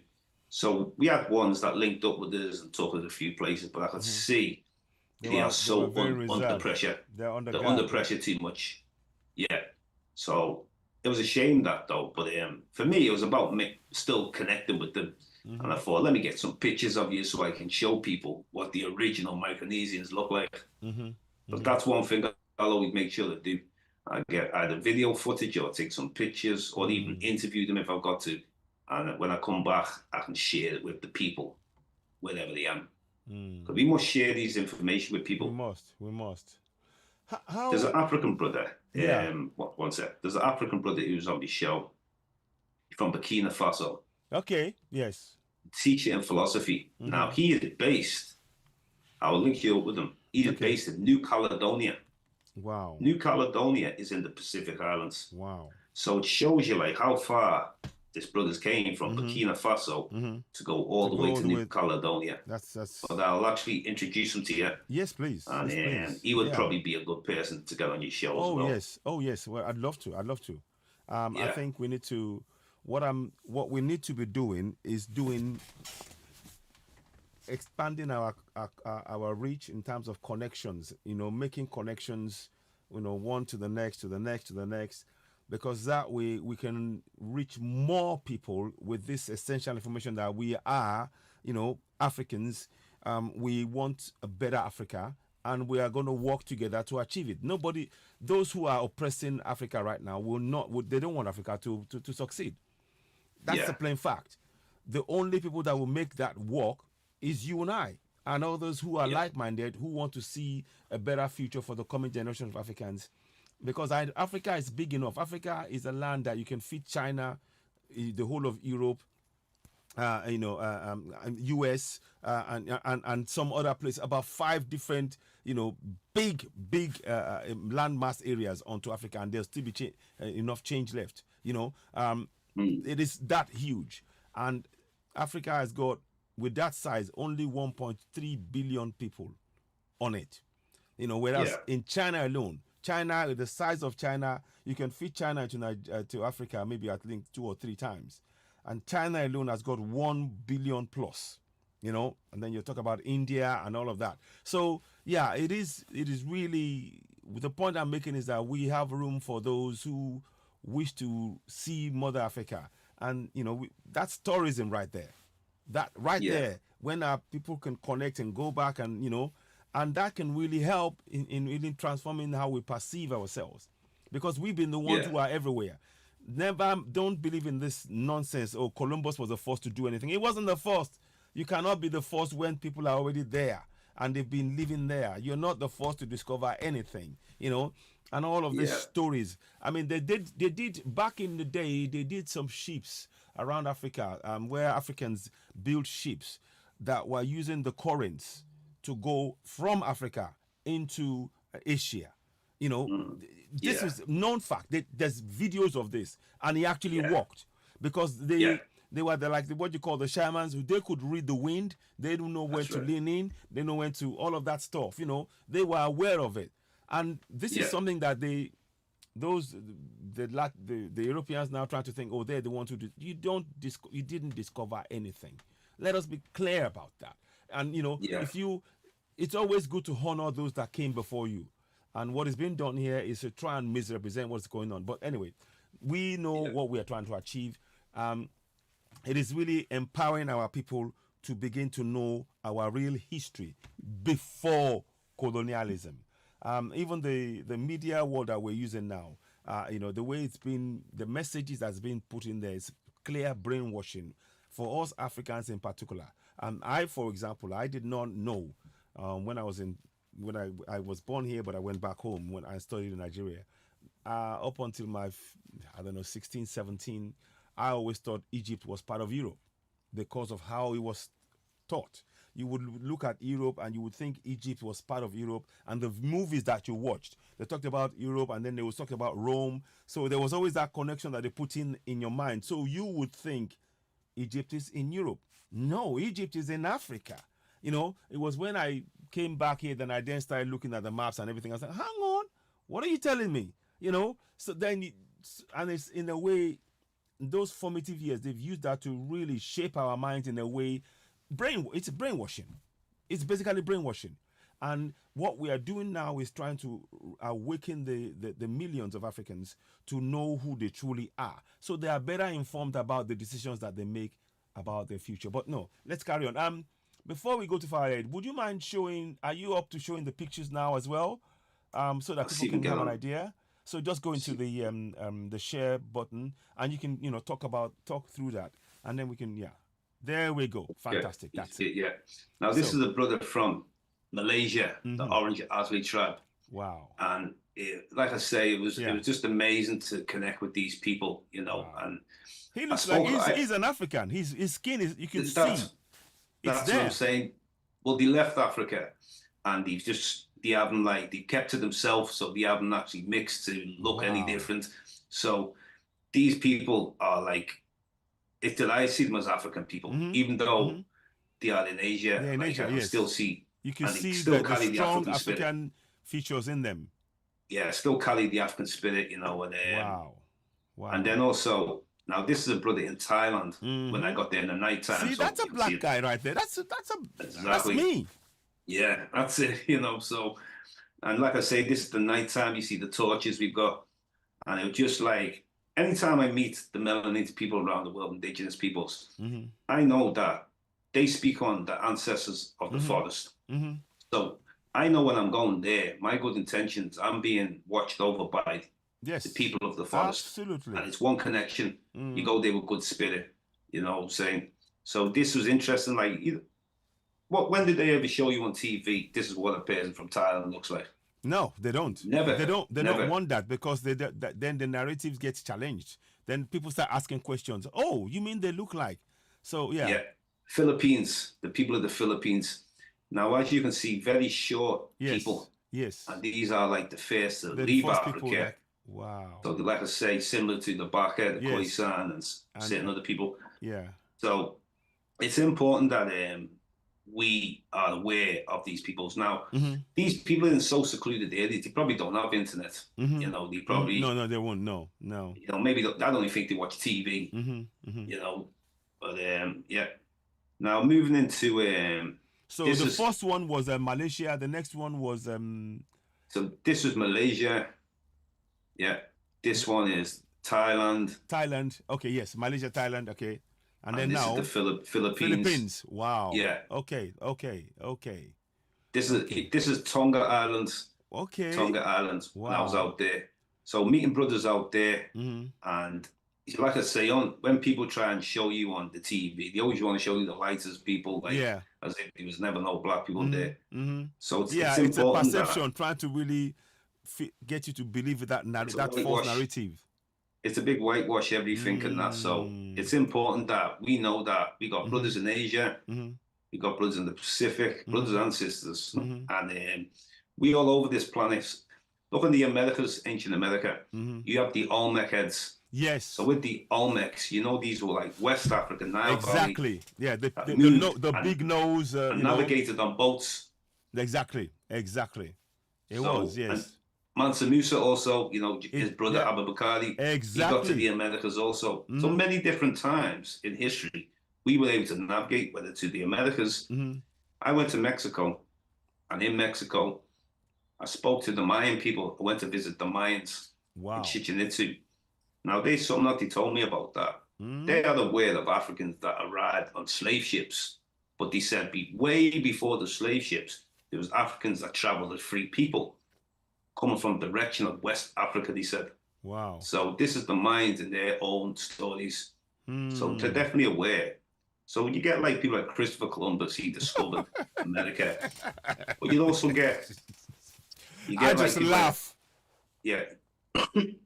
So we had ones that linked up with us and took us a few places, but I could see they are they were so very under reserved. pressure. They're under They're under guard. Yeah. pressure too much. Yeah. So it was a shame that though, but for me, it was about me still connecting with them. And I thought, let me get some pictures of you so I can show people what the original Micronesians look like. But that's one thing I'll always make sure to do. I get either video footage or take some pictures or even interview them if I've got to. And when I come back, I can share it with the people wherever they are. Because we must share these information with people. We must. There's an African brother. Yeah. One sec. There's an African brother who's on the show from Burkina Faso. Okay. Yes. Teacher in philosophy. Now he is based. I will link you up with him. He is based in New Caledonia. Wow. New Caledonia is in the Pacific Islands. Wow. So it shows you like how far this brothers came from Burkina Faso to go all the way to New Caledonia. That's. But I'll actually introduce him to you. Yes, please. And yes, please. he would probably be a good person to get on your show as well. Yes. Oh yes. Well, I'd love to. I think we need to. What we need to be doing is expanding our reach in terms of connections. Making connections. One to the next, to the next, to the next. Because that way we can reach more people with this essential information that we are, Africans. We want a better Africa, and we are going to work together to achieve it. Those who are oppressing Africa right now they don't want Africa to succeed. That's the plain fact. The only people that will make that work is you and I, and others who are like-minded, who want to see a better future for the coming generation of Africans. Because Africa is big enough. Africa is a land that you can feed China, the whole of Europe, US, and some other places. About 5 different, big landmass areas onto Africa, and there'll still be enough change left. It is that huge, and Africa has got, with that size, only 1.3 billion people on it. Whereas in China alone. China, the size of China, you can feed China to Africa maybe at least 2 or 3 times. And China alone has got 1 billion plus, and then you talk about India and all of that. So, it is really, the point I'm making is that we have room for those who wish to see Mother Africa. And, that's tourism right there. That right there, when our people can connect and go back and, and that can really help in really transforming how we perceive ourselves, because we've been the ones who are everywhere. Don't believe in this nonsense. Oh, Columbus was the first to do anything. It wasn't the first. You cannot be the first when people are already there and they've been living there. You're not the first to discover anything, and all of these stories. I mean, they did back in the day. They did some ships around Africa, where Africans built ships that were using the currents to go from Africa into Asia. This is known fact. There's videos of this, and it actually worked, because they were what you call the shamans, who they could read the wind. They don't know when to lean in. They know when to, all of that stuff. They were aware of it, and this is something that the Europeans now trying to think, oh, they're the ones who did. You didn't discover anything. Let us be clear about that. And it's always good to honor those that came before you. And what is being done here is to try and misrepresent what's going on. But anyway, we know what we are trying to achieve. It is really empowering our people to begin to know our real history before colonialism. Even the media world that we're using now, the way it's been, the messages that's been put in there is clear brainwashing for us Africans in particular. For example, I did not know when I was born here, but I went back home when I studied in Nigeria. Up until my, 16, 17, I always thought Egypt was part of Europe because of how it was taught. you would look at Europe and you would think Egypt was part of Europe. And the movies that you watched, they talked about Europe and then they was talking about Rome. So there was always that connection that they put in your mind. So you would think Egypt is in Europe. No, Egypt is in Africa. You know, it was when I came back here, then I then started looking at the maps and everything. I was like, hang on, what are you telling me? You know, so then, and it's in a way, those formative years, they've used that to really shape our minds in a way. It's brainwashing. It's basically brainwashing. And what we are doing now is trying to awaken the millions of Africans to know who they truly are. So they are better informed about the decisions that they make about their future. But no, let's carry on. Before we go too far ahead, would you mind are you up to showing the pictures now as well? So that people can have an idea. So just go into the share button and you can, talk through that. And then we can, there we go. Fantastic. Yeah. That's it. Yeah. Now, this is a brother from Malaysia, the Orange Asli tribe. Wow. And like I say, it was just amazing to connect with these people, Wow. And he looks like he's an African. His skin is, you can see. That's what I'm saying. Well, they left Africa and they kept to themselves, so they haven't actually mixed to look any different. So these people are like, I see them as African people, even though they are in Asia. Yeah, in Asia, yes. Still see. You can see the strong African features in them. Yeah, still carry the African spirit, And, wow. And then also, now this is a brother in Thailand. When I got there in the nighttime. See, that's a black guy right there. That's me. Yeah, that's it. So, and like I say, this is the nighttime. You see the torches we've got, and it was just like anytime I meet the melanated people around the world, indigenous peoples, I know that they speak on the ancestors of the forest. So I know when I'm going there, my good intentions, I'm being watched over by the people of the forest. Absolutely. And it's one connection. You go there with good spirit, what I'm saying? So this was interesting. Like, when did they ever show you on TV, this is what a person from Thailand looks like? No, they don't. Never. They don't want that because then the narratives get challenged. Then people start asking questions. Oh, you mean they look like? So, yeah. Yeah. Philippines, the people of the Philippines. Now, as you can see, very short people. Yes. And these are like the first to leave Africa. Wow. So, like I say, similar to the Baka, the Khoisan, and certain other people. Yeah. So, it's important that we are aware of these peoples. Now, these people in so secluded areas, they probably don't have internet. They probably... No, they won't. No. Maybe I don't even think they watch TV, But, Now, moving into... so the first one was Malaysia. The next one was... So this was Malaysia. Yeah. This one is Thailand. Thailand. Okay, yes. Malaysia, Thailand. Okay. And then this now... is the Philippines. Philippines. Wow. Yeah. Okay. This is Tonga Islands. Okay. Tonga Islands. Wow. When I was out there. So meeting brothers out there. And like I say, when people try and show you on the TV, they always want to show you the lightest people, as if there was never no black people there. So it's a perception, trying to really get you to believe that false narrative. It's a big whitewash everything and that. So it's important that we know that we got brothers in Asia, we got brothers in the Pacific, brothers and sisters, and we all over this planet. Look in the Americas, ancient America, you have the Olmec heads. Yes. So with the Olmecs, these were like West African Nile exactly. Valley. Yeah, the big nose. Navigated on boats. Exactly. It was, yes. And Mansa Musa also, his brother Abubakari, exactly. He got to the Americas also. So many different times in history, we were able to navigate, whether to the Americas. I went to Mexico, and in Mexico, I spoke to the Mayan people. I went to visit the Mayans in Chichen Itza. Now, there's something that they told me about that. They are aware of Africans that arrived on slave ships, but they said way before the slave ships, there was Africans that traveled as free people coming from the direction of West Africa, they said. Wow. So this is the minds in their own stories. So they're definitely aware. So you get like people like Christopher Columbus, he discovered America. But you also get... I just laugh.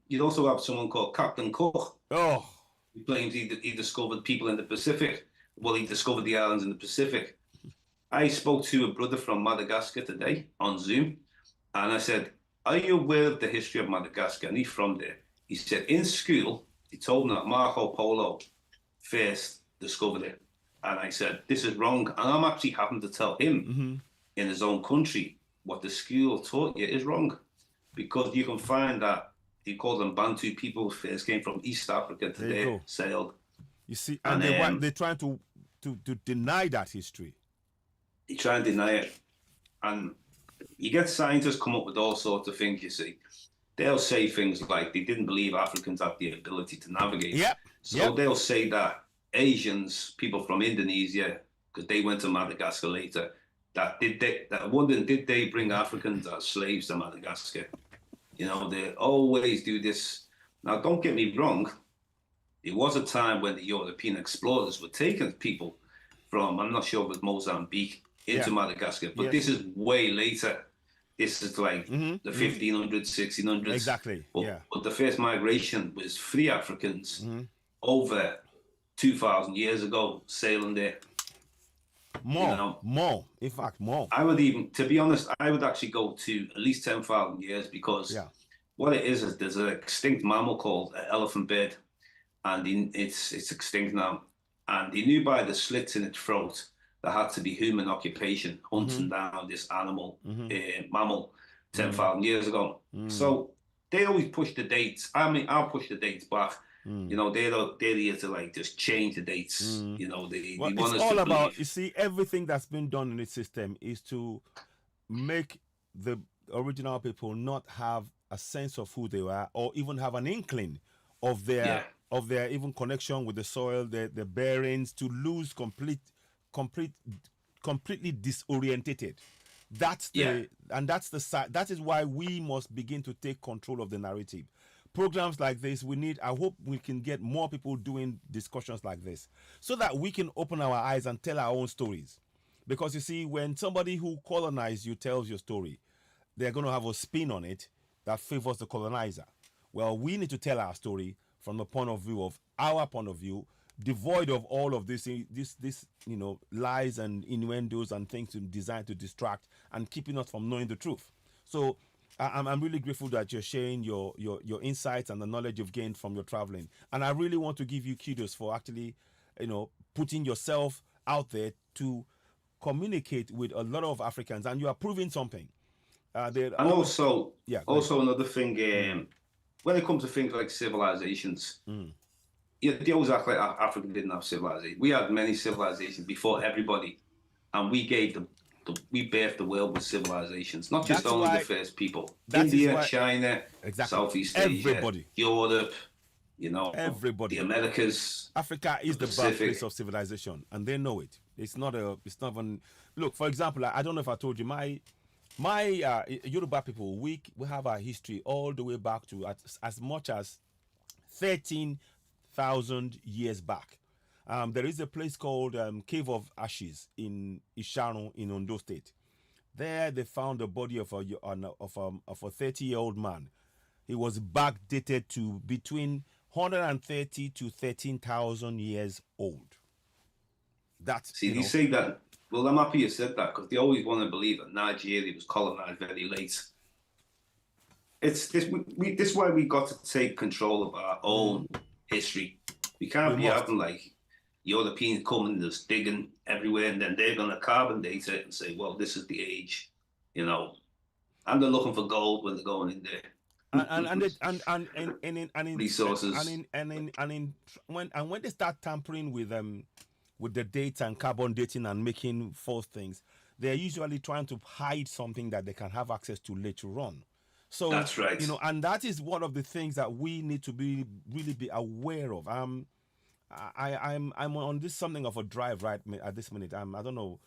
You'd also have someone called Captain Cook. Oh. He claims he discovered people in the Pacific. Well, he discovered the islands in the Pacific. I spoke to a brother from Madagascar today on Zoom, and I said, "Are you aware of the history of Madagascar?" And he's from there. He said, in school, he told me that Marco Polo first discovered it. And I said, "This is wrong." And I'm actually having to tell him Mm-hmm. in his own country what the school taught you is wrong. Because you can find that he called them Bantu people, first came from East Africa to There you there, go. sailed. You see, and And they're trying to deny that history. he tried and deny it. And you get scientists come up with all sorts of things, you see. They'll say things like they didn't believe Africans had the ability to navigate. Yep. So they'll say that Asians, people from Indonesia, because they went to Madagascar later, wondering did they bring Africans as slaves to Madagascar? You know, they always do this. Now, don't get me wrong. It was a time when the European explorers were taking people from, I'm not sure if it was Mozambique, into Madagascar, but this is way later. This is like the 1500s, 1600s. Exactly. But the first migration was free Africans over 2,000 years ago sailing there. More, you know, more. In fact, more. I would even, to be honest, I would actually go to at least 10,000 years because what it is there's an extinct mammal called elephant bird, and it's extinct now. And they knew by the slits in its throat there had to be human occupation hunting down this animal, mammal, 10,000 years ago. So they always push the dates. I mean, I'll push the dates back. You know, they're here to like just change the dates. You know, they want us it's all to about, believe. you see, everything that's been done in this system is to make the original people not have a sense of who they are, or even have an inkling of their even connection with the soil, their bearings, to lose completely disorientated. That's the and that's the that is why we must begin to take control of the narrative. Programs like this, I hope we can get more people doing discussions like this so that we can open our eyes and tell our own stories. Because you see, when somebody who colonized you tells your story, they're going to have a spin on it that favors the colonizer. Well, we need to tell our story from the point of view of our point of view, devoid of all of this you know, lies and innuendos and things designed to distract and keeping us from knowing the truth. So I'm really grateful that you're sharing your insights and the knowledge you've gained from your traveling. And I really want to give you kudos for actually, you know, putting yourself out there to communicate with a lot of Africans, and you are proving something. And also another thing, when it comes to things like civilizations, they always act like Africa didn't have civilization. We had many civilizations before everybody, and we gave we birthed the world with civilizations, not just only the first people. India, China, Southeast Asia, Europe, you know, everybody, the Americas. Africa is the birthplace of civilization, and they know it. It's not even. Look, for example, I don't know if I told you, my Yoruba people, we have our history all the way back to as much as 13,000 years back. There is a place called Cave of Ashes in Isharon in Ondo State. There they found the body of a 30-year-old man. He was backdated to between 130 to 13,000 years old. That's you say that. Well, I'm happy you said that, because they always want to believe that Nigeria was colonized very late. It's this. This is why we got to take control of our own history. We can't be having like Europeans coming, just digging everywhere, and then they're going to carbon date it and say, well, this is the age, you know. And they're looking for gold when they're going in there. And resources. When they start tampering with the dates and carbon dating and making false things, they're usually trying to hide something that they can have access to later on. So that's right. You know, and that is one of the things that we need to really be aware of. I'm on this something of a drive right at this minute. I don't know.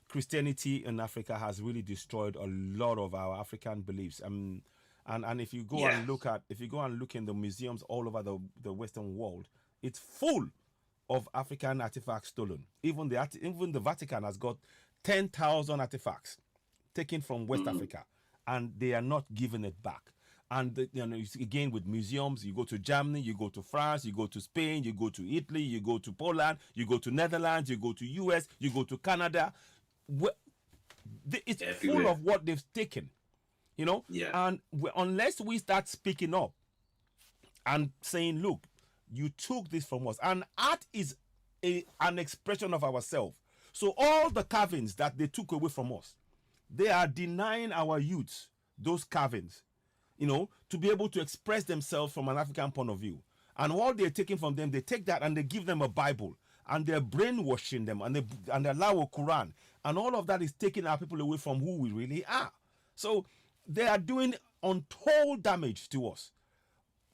Christianity in Africa has really destroyed a lot of our African beliefs. And if you go and look in the museums all over the Western world, it's full of African artifacts stolen. Even the Vatican has got 10,000 artifacts taken from West Africa, and they are not giving it back. And you know, again, with museums, you go to Germany, you go to France, you go to Spain, you go to Italy, you go to Poland, you go to Netherlands, you go to US, you go to Canada. it's full Everywhere. of what they've taken, you know. Yeah. And unless we start speaking up and saying, look, you took this from us, and art is an expression of ourselves. So all the carvings that they took away from us, they are denying our youth those carvings, you know, to be able to express themselves from an African point of view. And what they're taking from them, they take that and they give them a Bible, and they're brainwashing them, and they allow a Quran, and all of that is taking our people away from who we really are. So they are doing untold damage to us.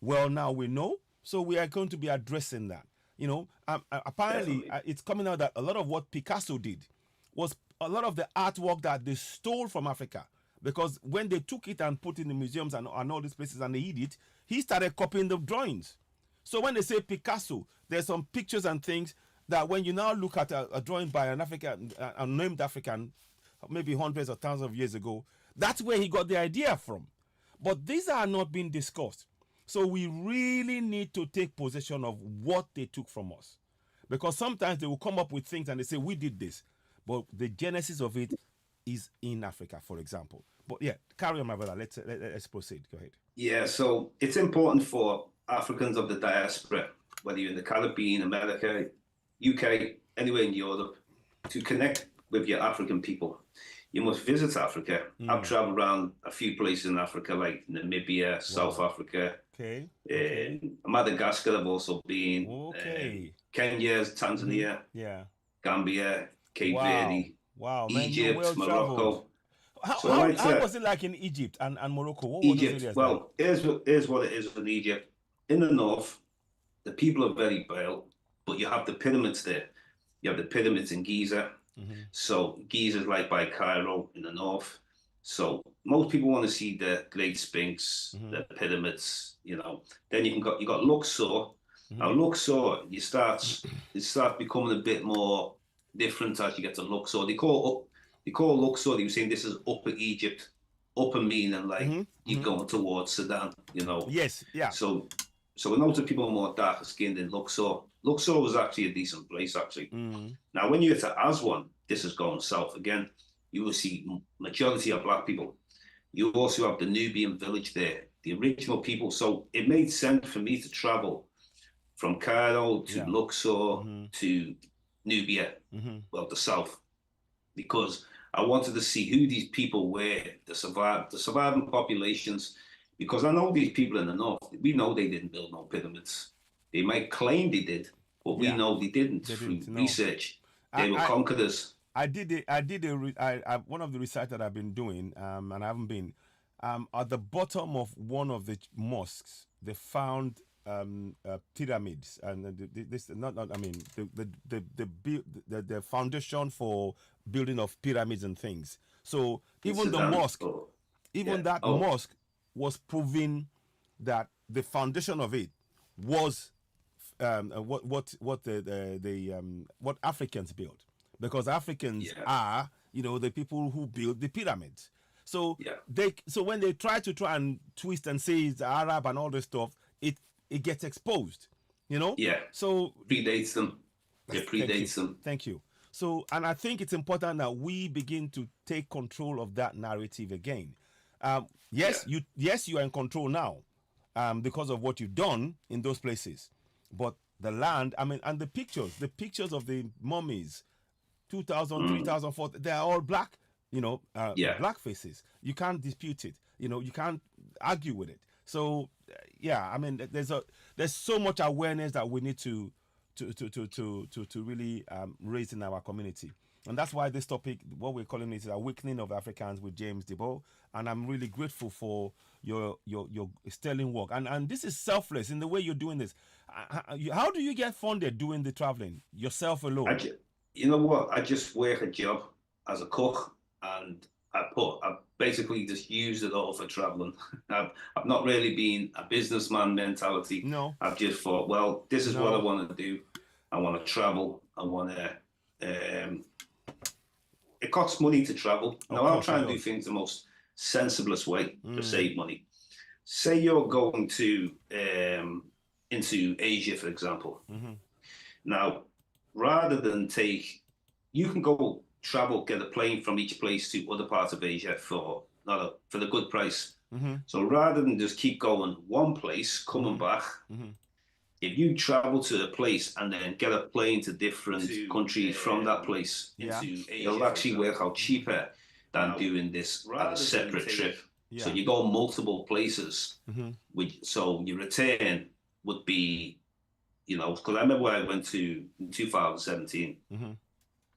Well, now we know, so we are going to be addressing that. You know, apparently Definitely. it's coming out that a lot of what Picasso did was a lot of the artwork that they stole from Africa, because when they took it and put it in the museums and all these places and they hid it, he started copying the drawings. So when they say Picasso, there's some pictures and things that when you now look at a drawing by an African, a named African, maybe hundreds or thousands of years ago, that's where he got the idea from. But these are not being discussed. So we really need to take possession of what they took from us. Because sometimes they will come up with things and they say, we did this. But the genesis of it is in Africa, for example. But yeah, carry on, my brother. Let's proceed. Go ahead. Yeah, so it's important for Africans of the diaspora, whether you're in the Caribbean, America, UK, anywhere in Europe, to connect with your African people. You must visit Africa. I've traveled around a few places in Africa, like Namibia, South Africa, Okay. Madagascar. I've also been. Okay. Kenya, Tanzania, Yeah. Gambia, Cape Wow. Verde, Wow, man, you're Egypt, well traveled. Morocco. How, So I how, like how to was it like in Egypt and Morocco? What were those Egypt. areas like? Well, here's what it is in Egypt. In the north, the people are very pale, but you have the pyramids there. You have the pyramids in Giza. So Giza is like by Cairo in the north. So most people want to see the Great Sphinx, the pyramids, you know. Then you got Luxor. Now Luxor, it starts becoming a bit more different as you get to Luxor. They call Luxor. They were saying this is Upper Egypt, upper meaning like you're going towards Sudan, you know. Yes, yeah. So we know that people are more darker skinned in Luxor. Luxor was actually a decent place, actually. Now, when you get to Aswan, this is going south again. You will see majority of black people. You also have the Nubian village there, the original people. So it made sense for me to travel from Cairo to Luxor to Nubia, well, the south, because I wanted to see who these people were, the surviving populations. Because I know these people in the north, we know they didn't build no pyramids. They might claim they did, but we know they didn't through research. They were conquerors. One of the research that I've been doing, and I haven't been, at the bottom of one of the mosques, they found pyramids, and the foundation for building of pyramids and things. So even the mosque, mosque was proving that the foundation of it was what Africans built, because Africans are, you know, the people who built the pyramids. So when they try and twist and say it's Arab and all this stuff, it gets exposed, you know. Yeah. So predates them. It predates them. Thank you. So, and I think it's important that we begin to take control of that narrative again. You are in control now, because of what you've done in those places. But the land, I mean, and the pictures of the mummies, 2,000, 3,000, 4,000, they are all black, you know, black faces. You can't dispute it. You know, you can't argue with it. So, I mean, there's so much awareness that we need to really raise in our community. And that's why this topic, what we're calling it, is Awakening of Africans with James Diboe. And I'm really grateful for your sterling work. And this is selfless in the way you're doing this. How do you get funded doing the traveling yourself alone? You know what? I just work a job as a cook, and I basically just use it all for traveling. I've not really been a businessman mentality. No. I've just thought, well, this is what I want to do. I want to travel. I want to. It costs money to travel. Now I'll try and do things the most sensiblest way to save money. Say you're going to into Asia, for example. Now, rather than you can go travel, get a plane from each place to other parts of Asia for not a, for the good price. Mm-hmm. So rather than just keep going one place, coming Mm-hmm. back, Mm-hmm. if you travel to a place and then get a plane to different countries from that place, Yeah. it'll actually work out cheaper than doing this as a separate trip. So Yeah. you go multiple places, Mm-hmm. so your return would be, because I remember when I went to in 2017, Mm-hmm.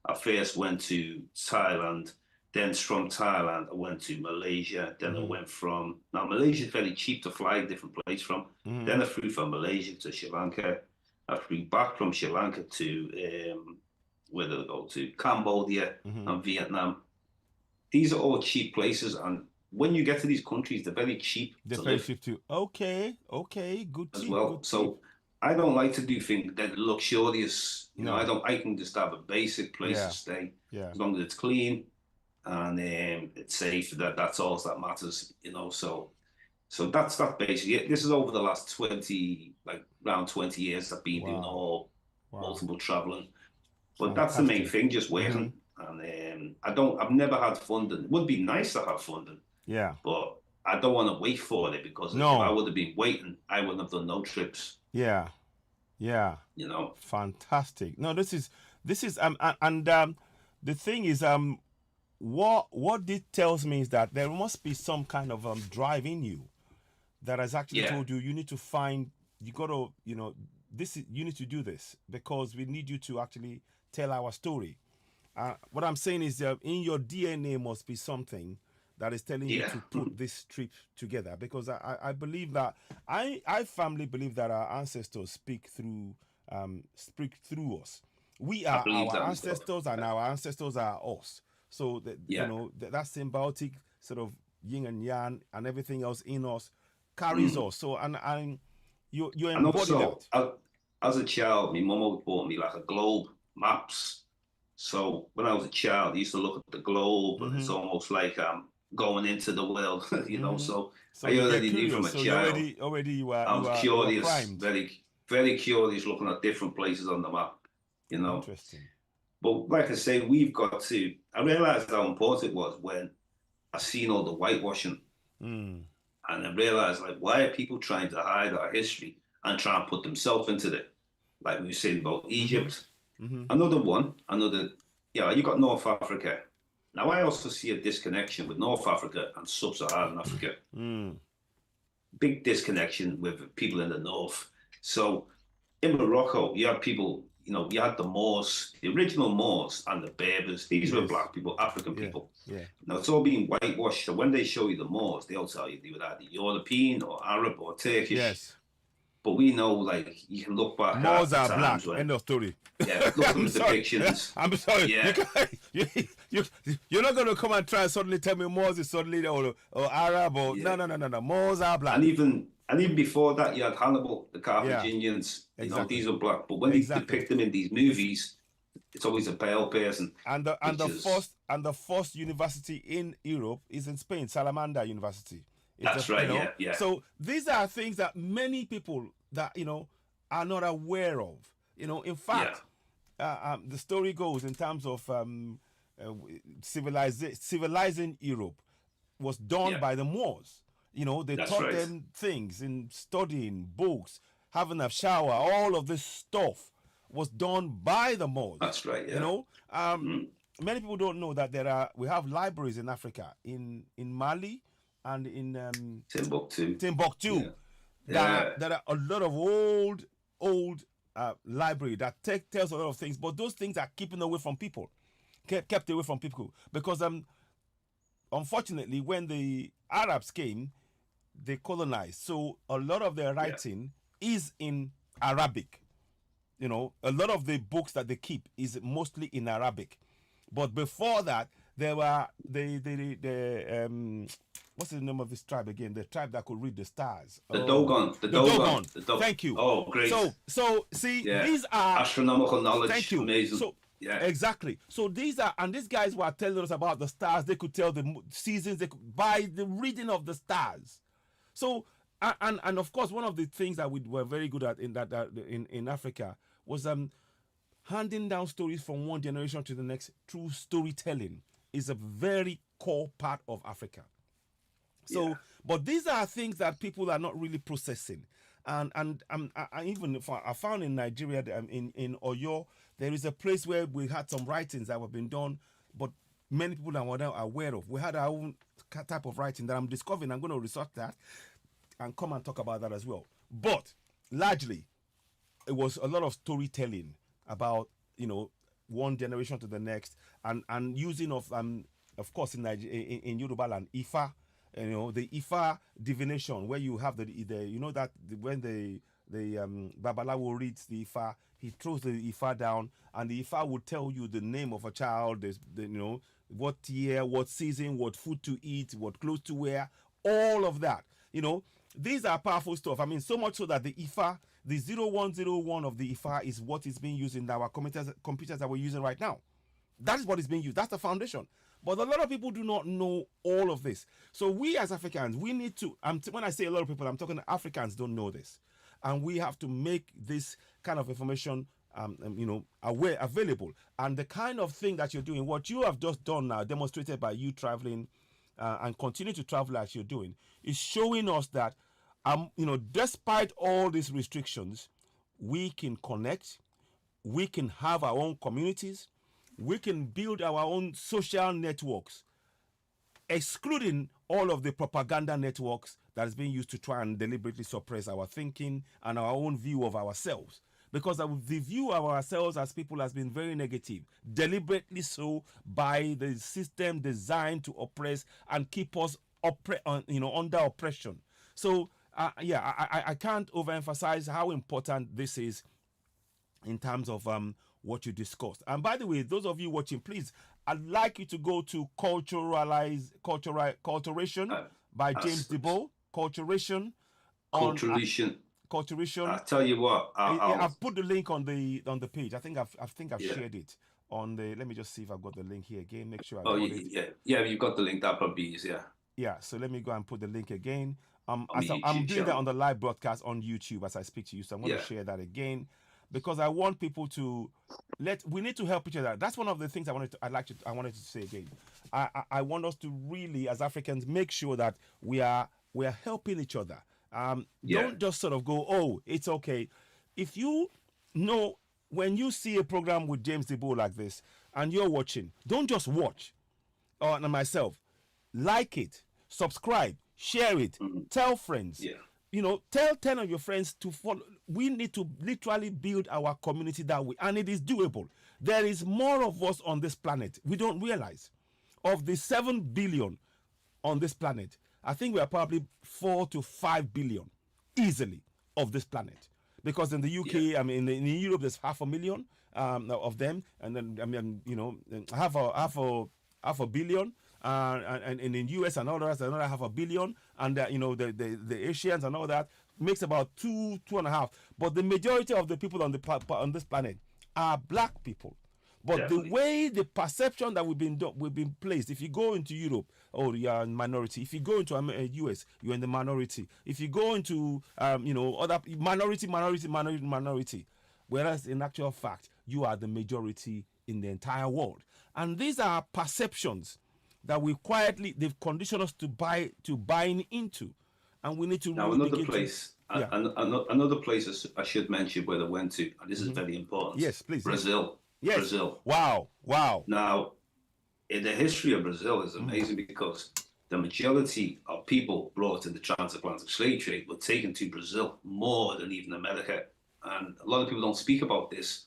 I first went to Thailand. Then from Thailand, I went to Malaysia. Then I Mm-hmm. went from, now Malaysia is very cheap to fly a different place from. Mm-hmm. Then I flew from Malaysia to Sri Lanka. I flew back from Sri Lanka to, where did I go to? Cambodia Mm-hmm. and Vietnam. These are all cheap places. And when you get to these countries, they're very cheap The to live friendship too. Okay. Okay. Good as tip. well. Good tip. So I don't like to do things that luxurious. No. I can just have a basic place to Yeah. stay Yeah. as long as it's clean and it's safe. That's all that matters. So that's basically it. This is over the last 20, like around 20 years I've been doing Wow. all Wow. multiple traveling. But that's the main Fantastic. thing, just Mm-hmm. working. And I've never had funding. It would be nice to have funding, Yeah. but I don't want to wait for it because if I No. would have been waiting, I wouldn't have done no trips. Yeah. Yeah. Fantastic. No, this is the thing is what this tells me is that there must be some kind of drive in you that has actually Yeah. told you need to find, you got to, you need to do this because we need you to actually tell our story. What I'm saying is in your DNA must be something that is telling you Yeah. to put this trip together, because I believe that I firmly believe that our ancestors speak through us. We I are believe our that as well. ancestors and our ancestors are us. So that Yeah. that symbiotic sort of yin and yang and everything else in us carries us. So and you And embody also, that. as a child, my mum always bought me like a globe, maps. So when I was a child, I used to look at the globe, and it's almost like I'm going into the world. So So I you get already knew from curious. a So you child. already I was you are curious, primed. very, very curious, looking at different places on the map. Interesting. But like I say, we've got to. I realized how important it was when I seen all the whitewashing, Mm. and I realized, like, why are people trying to hide our history and try and put themselves into it? Like we were saying about Egypt. Another one, you got North Africa. Now, I also see a disconnection with North Africa and Sub-Saharan Africa. Big disconnection with people in the North. So in Morocco, you have people, you had the Moors, the original Moors and the Berbers. These were black people, African people. Yeah. Now, it's all being whitewashed. So when they show you the Moors, they'll tell you they were either European or Arab or Turkish. Yes. But we know, like, you can look back Moors at are the black. times when, End of story. yeah, look at the depictions. I'm sorry. Yeah. You're not going to come and try and suddenly tell me Moors is suddenly or Arab or Yeah. no. Moors are black. And even before that, you had Hannibal, the Carthaginians. Exactly. These were black. But when they depict them in these movies, it's always a pale person. And the first university in Europe is in Spain, Salamander University. That's right. Yeah. So these are things that many people that are not aware of. In fact, the story goes in terms of civilizing Europe was done by the Moors. They That's taught right. them things in studying books, having a shower. All of this stuff was done by the Moors. That's right. Yeah. Many people don't know that we have libraries in Africa, in Mali and in Timbuktu. Yeah. There are a lot of old library that tells a lot of things, but those things are keeping away from people, kept away from people, because unfortunately, when the Arabs came, they colonized. So a lot of their writing is in Arabic. A lot of the books that they keep is mostly in Arabic. But before that, there were the what's the name of this tribe again? The tribe that could read the stars. The Dogon. The Dogon. Thank you. Oh, great. So see, these are astronomical knowledge. Thank you. Amazing. So yeah, exactly. So these guys were telling us about the stars. They could tell the seasons. They could, by the reading of the stars. So and of course, one of the things that we were very good at in Africa was handing down stories from one generation to the next through storytelling is a very core part of Africa. So, Yeah. but these are things that people are not really processing. And I even if I found in Nigeria, in Oyo, there is a place where we had some writings that have been done, but many people are not aware of. We had our own type of writing that I'm discovering. I'm going to research that and come and talk about that as well. But largely, it was a lot of storytelling about, one generation to the next, and using of course in in Yoruba land, Ifa, the Ifa divination, where you have the that when the Babalawo reads the Ifa, he throws the Ifa down, and the Ifa would tell you the name of a child, what year, what season, what food to eat, what clothes to wear, all of that. These are powerful stuff. I mean, so much so that the Ifa, the 0101 of the Ifa is what is being used in our computers that we're using right now. That is what is being used. That's the foundation. But a lot of people do not know all of this. So we as Africans, we need to, when I say a lot of people, I'm talking Africans don't know this. And we have to make this kind of information, available. And the kind of thing that you're doing, what you have just done now, demonstrated by you traveling and continue to travel as you're doing, is showing us that, despite all these restrictions, we can connect, we can have our own communities, we can build our own social networks, excluding all of the propaganda networks that is being used to try and deliberately suppress our thinking and our own view of ourselves. Because the view of ourselves as people has been very negative, deliberately so, by the system designed to oppress and keep us under oppression. So I can't overemphasize how important this is in terms of what you discussed. And by the way, those of you watching, please, I'd like you to go to Culturation by James Diboe. Culturation. Culturation. I tell you what, I've put the link on the page. I think I've Yeah. shared it on the. Let me just see if I've got the link here again. Make sure I Oh, got it. yeah, you've got the link. That probably be easier. Yeah, so let me go and put the link again. On I'm the doing YouTube that on the live broadcast on YouTube as I speak to you. So I'm going to share that again, because I want people to we need to help each other. That's one of the things I wanted to say again. I want us to really, as Africans, make sure that we are helping each other. Don't just sort of go, oh, it's okay. If you know, when you see a program with James Diboe like this and you're watching, don't just watch. Or myself, like it, subscribe, share it, tell friends. Tell 10 of your friends to follow. We need to literally build our community that way, and it is doable. There is more of us on this planet. We don't realize. Of the 7 billion on this planet, I think we are probably 4 to 5 billion easily of this planet. Because in the UK, I mean, in Europe, there's 500,000 of them, and then half a billion. And in the US and all that, another 500 million, and the Asians and all that makes about 2.5. But the majority of the people on this planet are black people. But Definitely. the way the perception that we've been placed, if you go into Europe, oh, you are in minority. If you go into US, you're in the minority. If you go into other minority, whereas in actual fact, you are the majority in the entire world. And these are perceptions that they've conditioned us to buying into, and we need to now really another place. Another place I should mention where I went to, and this is very important. Yes, please. Brazil. Yes. Brazil. Wow. Now, in the history of Brazil is amazing because the majority of people brought in the transatlantic slave trade were taken to Brazil more than even America. And a lot of people don't speak about this.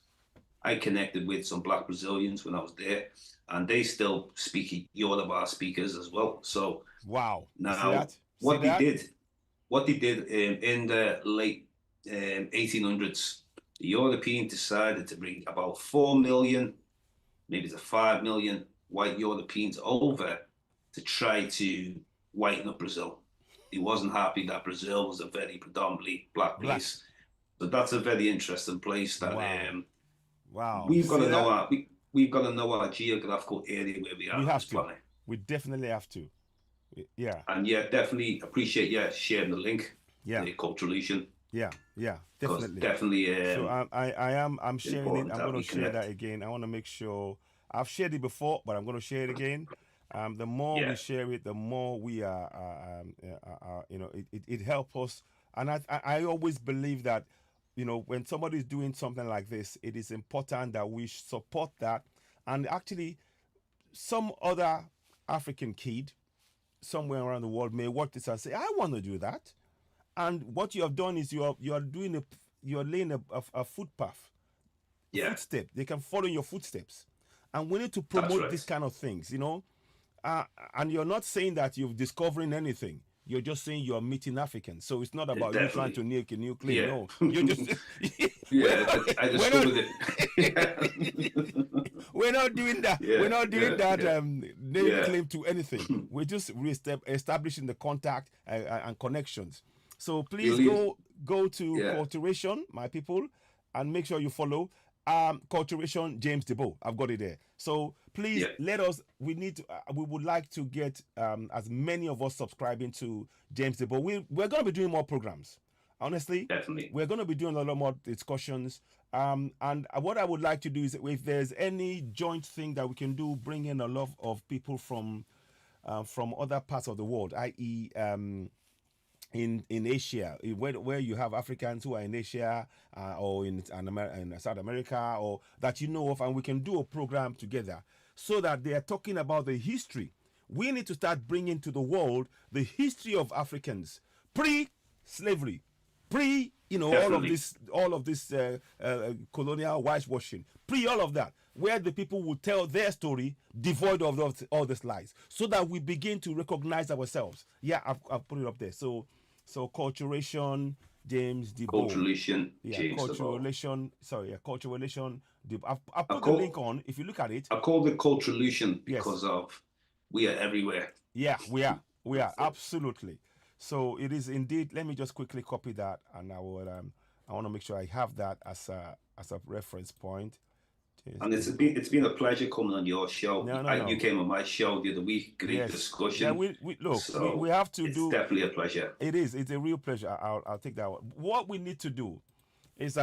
I connected with some black Brazilians when I was there, and they still speak Yoruba speakers as well. So wow. Now what they did in the late 1800s, the Europeans decided to bring about 4 million, maybe to 5 million white Europeans over to try to whiten up Brazil. He wasn't happy that Brazil was a very predominantly black place. So that's a very interesting place that we've got to know we've got to know our geographical area where we are on this planet. We definitely have to. Yeah. And definitely appreciate sharing the link. The Culturation. Yeah, yeah, because definitely. definitely So I'm sharing it. important I'm that going to we share that connect. again. I want to make sure I've shared it before, but I'm going to share it again. The more we Yeah, share it, the more we are, it helps us. And I always believe that, when somebody is doing something like this, it is important that we support that. And actually, some other African kid somewhere around the world may watch this and say, "I want to do that." And what you have done is you're laying a footpath, a yeah, footstep. They can follow in your footsteps, and we need to that's promote right. these kind of things. And you're not saying that you're discovering anything. You're just saying you're meeting Africans. So it's not about you trying to Definitely. make a new claim. Yeah. No, you're just we're Yeah, not I we're not discovered it. Yeah. we're not doing that. We're Yeah, not doing yeah, that yeah, naming yeah. claim to anything. We're just establishing the contact and connections. So You please leave. go to Yeah, Culturation, my people, and make sure you follow Culturation James Diboe. I've got it there. So please yeah, let us. We would like to get as many of us subscribing to James Diboe. We're going to be doing more programs. Honestly, definitely. we're going to be doing a lot more discussions. And what I would like to do is, if there's any joint thing that we can do, bring in a lot of people from other parts of the world, i.e., in Asia, where you have Africans who are in Asia, or in South America, or that you know of, and we can do a program together so that they are talking about the history. We need to start bringing to the world the history of Africans pre-slavery, pre Definitely. all of this colonial whitewashing, pre all of that, where the people will tell their story devoid of all these lies, so that we begin to recognize ourselves. Yeah, I've put it up there. So culturation, James Diboe. Culturation, Yeah, James cultural Diboe. relation. Sorry, yeah, cultural relation. I've I put the link call on. If you look at it, I call it culturation yes, because of we are everywhere. yeah, we are. We are That's it. absolutely. So it is indeed. Let me just quickly copy that, and I will. I want to make sure I have that as a reference point. James And Diboe. it's been a pleasure coming on your show. No, no, You no. came on my show the other week. Great Yes. Yeah. discussion. We look. We So have to it's do. definitely a pleasure. It is. It's a real pleasure. I'll take that one. What we need to do is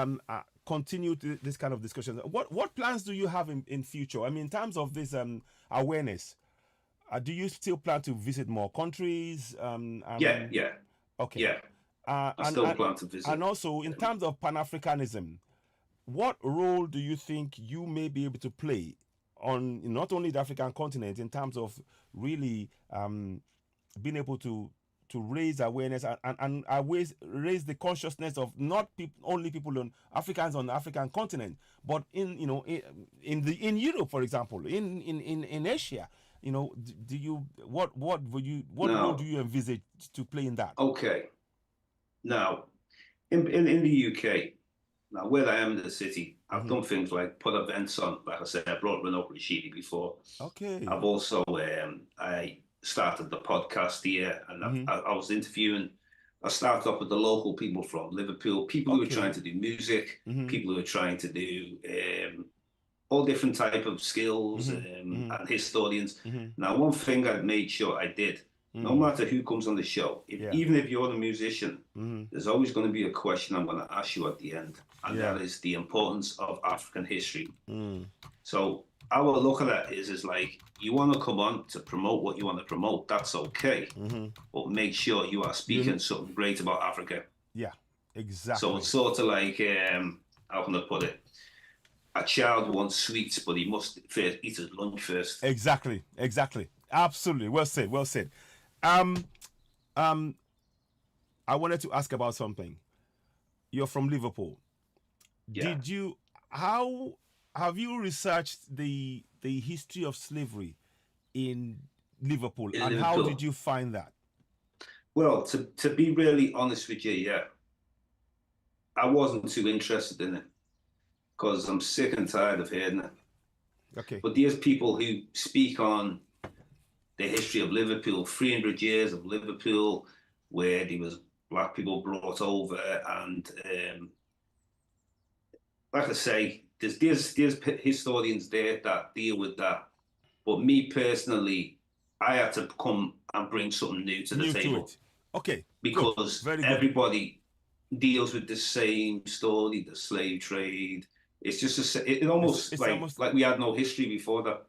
continue this kind of discussion. What plans do you have in future? I mean, in terms of this awareness, do you still plan to visit more countries? I Yeah, mean, yeah, okay. yeah. Uh, I and still and plan to and visit. also in terms of Pan Africanism, what role do you think you may be able to play on not only the African continent in terms of really being able to raise awareness and raise the consciousness of not only people on the African continent, but in Europe, for example, in Asia. Do you what role do Now, you envisage to play in that? okay. Now, in the UK, now where I am in the city, I've Hmm. done things like put events on. Like I said, I brought Renault Rashidi before. Okay. I've also I started the podcast here, and Hmm. I was interviewing. I started off with the local people from Liverpool, people who are trying Okay. to do music, Hmm. people who are trying to do all different type of skills Hmm. Hmm. and historians. Hmm. Now, one thing I made sure I did, no Mm. matter who comes on the show, Yeah. even if you're a musician, Hmm. there's always going to be a question I'm going to ask you at the end, and Yeah. that is the importance of African history. Mm. So our look at that is like you want to come on to promote what you want to promote, that's okay, Hmm. but make sure you are You. speaking something great about Africa. Yeah. So it's Exactly. sort of like how can I put it? A child wants sweets, but he must first eat his lunch first. Exactly. Exactly. Absolutely. Well said. Well said. Um. Um. I wanted to ask about something. You're from Liverpool. Yeah, Did you? How have you researched the history of slavery in Liverpool, in and how did Liverpool. you find that? Well, to be really honest with you, yeah, I wasn't too interested in it because I'm sick and tired of hearing it. Okay. But there's people who speak on the history of Liverpool, 300 years of Liverpool, where there was black people brought over, and like I say, there's historians there that deal with that. But me personally, I had to come and bring something new to the New to table it. Okay. Good. because Very good. everybody deals with the same story, the slave trade. It's just it almost It's almost. like we had no history before that,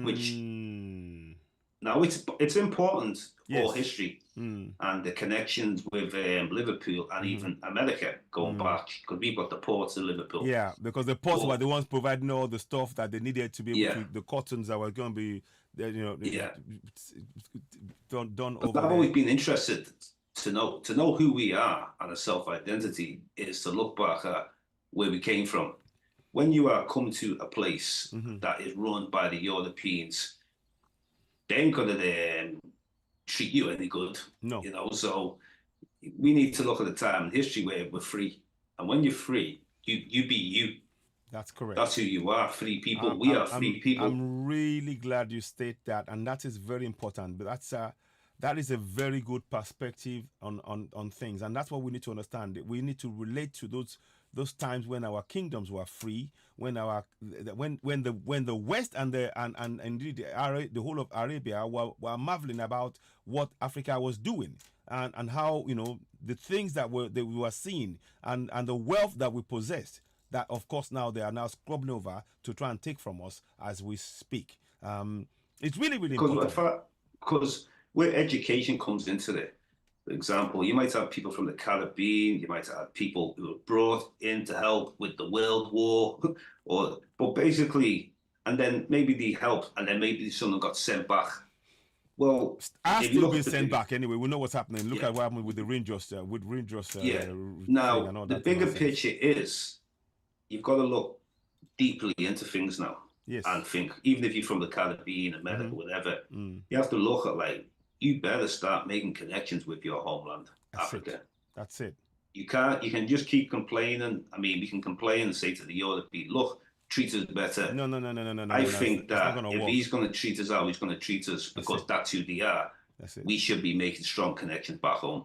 which Mm, now it's important for yes. history Mm, and the connections with Liverpool and mm-hmm, even America going mm. back because we've got the ports in Liverpool. Yeah, because the ports were But the ones providing all the stuff that they needed to be able yeah, to, the cottons that were going to be, yeah. done But over I've there. always been interested to know who we are and a self-identity is to look back at where we came from. When you are coming to a place Hmm. that is run by the Europeans, they ain't gonna treat you any good, No, you know. So we need to look at the time in history where we're free, and when you're free, you be you. that's correct. That's who you are. Free I'm people. We I'm are I'm free people. I'm really glad you state that, and that is very important. But that is a very good perspective on things, and that's what we need to understand. We need to relate to those times when our kingdoms were free, when when the West and and indeed the whole of Arabia were marveling about what Africa was doing, and how the things that we were seeing, and the wealth that we possessed, that of course now they are now scrubbing over to try and take from us as we speak. It's really, really Because important. because where education comes into it. For example, you might have people from the Caribbean, you might have people who were brought in to help with the World War, or but basically, and then maybe they helped, and then maybe someone got sent back. Well, I'll if you still look be at the sent bigger, back anyway. We know what's happening. Look yeah, at what happened with the Rangers, yeah. thing Now and all the that bigger nonsense. picture is you've got to look deeply into things now Yes. and think, even if you're from the Caribbean, Mm-hmm. America, whatever, Mm. you have to look at you better start making connections with your homeland, That's it. Africa. That's it. You can just keep complaining. I mean, we can complain and say to the European, look, treat us better. No, no, no, no, no, no, no, I no, no. think It's not that gonna if work. he's going to treat us how he's going to treat us That's because it. that's who they are, That's it. we should be making strong connections back home.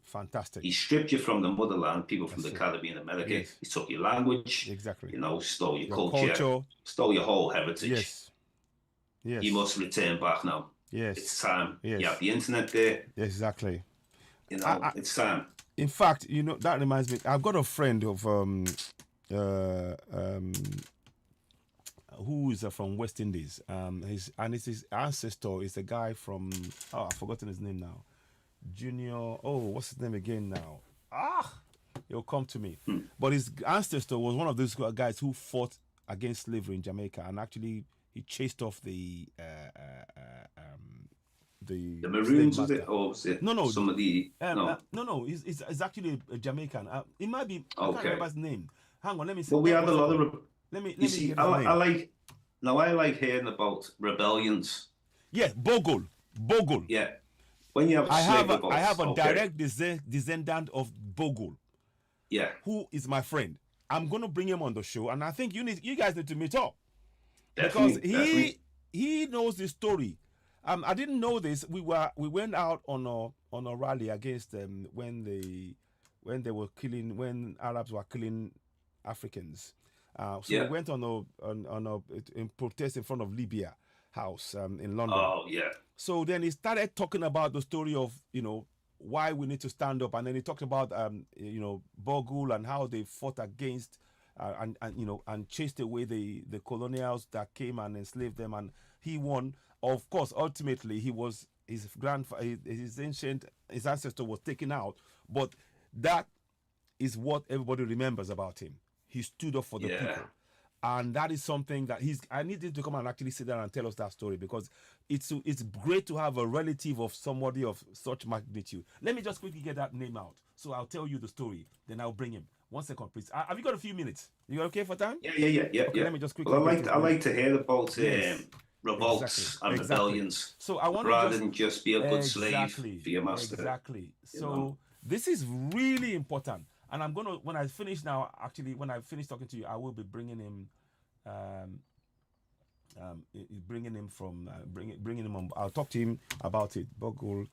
Fantastic. He stripped you from the motherland, people from That's the it. Caribbean, America. Yes. He took your language, Exactly. stole your Your culture, culture. stole your whole heritage. Yes. You Yes. must return back now. It's Yes. time. You have Yes. the internet there. Exactly. I It's time. In fact, that reminds me. I've got a friend of uh, um, who is from West Indies. His ancestor is a guy from, I've forgotten his name now. Junior. Oh, what's his name again now? He'll come to me. Hmm. But his ancestor was one of those guys who fought against slavery in Jamaica, and actually he chased off the The slave Maroons, was master. it? Or was it No, no, some of the. No. no. He's actually a Jamaican. It might be. I can't remember Okay. his name. Hang on, let me see. Well, we had One a lot second. of. You Let me see, get his name. I like hearing about rebellions. Yeah, Bogle. Yeah. When you have slave I revolts, have a okay. direct descendant of Bogle, Yeah. who is my friend. I'm gonna bring him on the show, and I think you guys need to meet up because Definitely. Definitely. he knows the story. I didn't know this. We went out on a rally against them when they were killing, when Arabs were killing Africans. So we Yeah. went on in protest in front of Libya House in London. Oh, yeah. So then he started talking about the story of why we need to stand up, and then he talked about Bogle and how they fought against and chased away the colonials that came and enslaved them, and he won. Of course, ultimately he was his ancestor was taken out, but that is what everybody remembers about him. He stood up for the Yeah. people. And that is something that I need him to come and actually sit down and tell us that story, because it's great to have a relative of somebody of such magnitude. Let me just quickly get that name out. So I'll tell you the story, then I'll bring him. 1 second, please. Have you got a few minutes? You okay for time? Yeah. Okay, let me just quickly Well, get his I name. like to hear about Yes. revolts and Exactly. rebellions So I want to rather just than just be a good slave for your master. Exactly. you So know. this is really important, and I'm gonna, when I finish now. Actually, when I finish talking to you, I will be bringing him. Bringing him from bringing him on. I'll talk to him about it. Bogle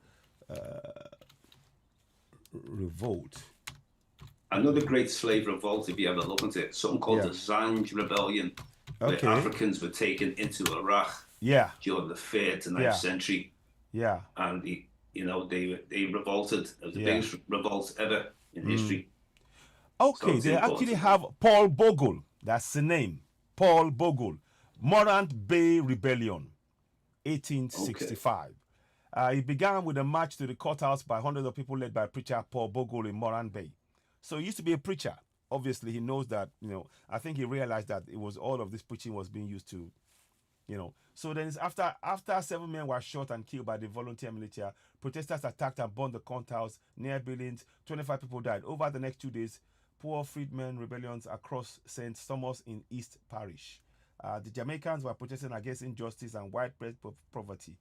revolt. Another great slave revolt, if you ever look into it, something called Yeah. the Zanj Rebellion, where Okay. Africans were taken into Iraq Yeah. during the 3rd to 9th Yeah. century, Yeah. and they revolted. It was the Yeah. biggest revolt ever in history. So Okay, it's they important actually to know. have Paul Bogle. That's the name. Paul Bogle. Morant Bay Rebellion, Okay. 1865. It began with a march to the courthouse by hundreds of people led by preacher Paul Bogle in Morant Bay. So he used to be a preacher. Obviously, he knows that, I think he realized that it was all of this preaching was being used to, So then it's after 7 men were shot and killed by the volunteer militia, protesters attacked and burned the courthouse near Billings. 25 people died. Over the next 2 days, poor freedmen rebellions across St. Thomas in East Parish. The Jamaicans were protesting against injustice and widespread poverty.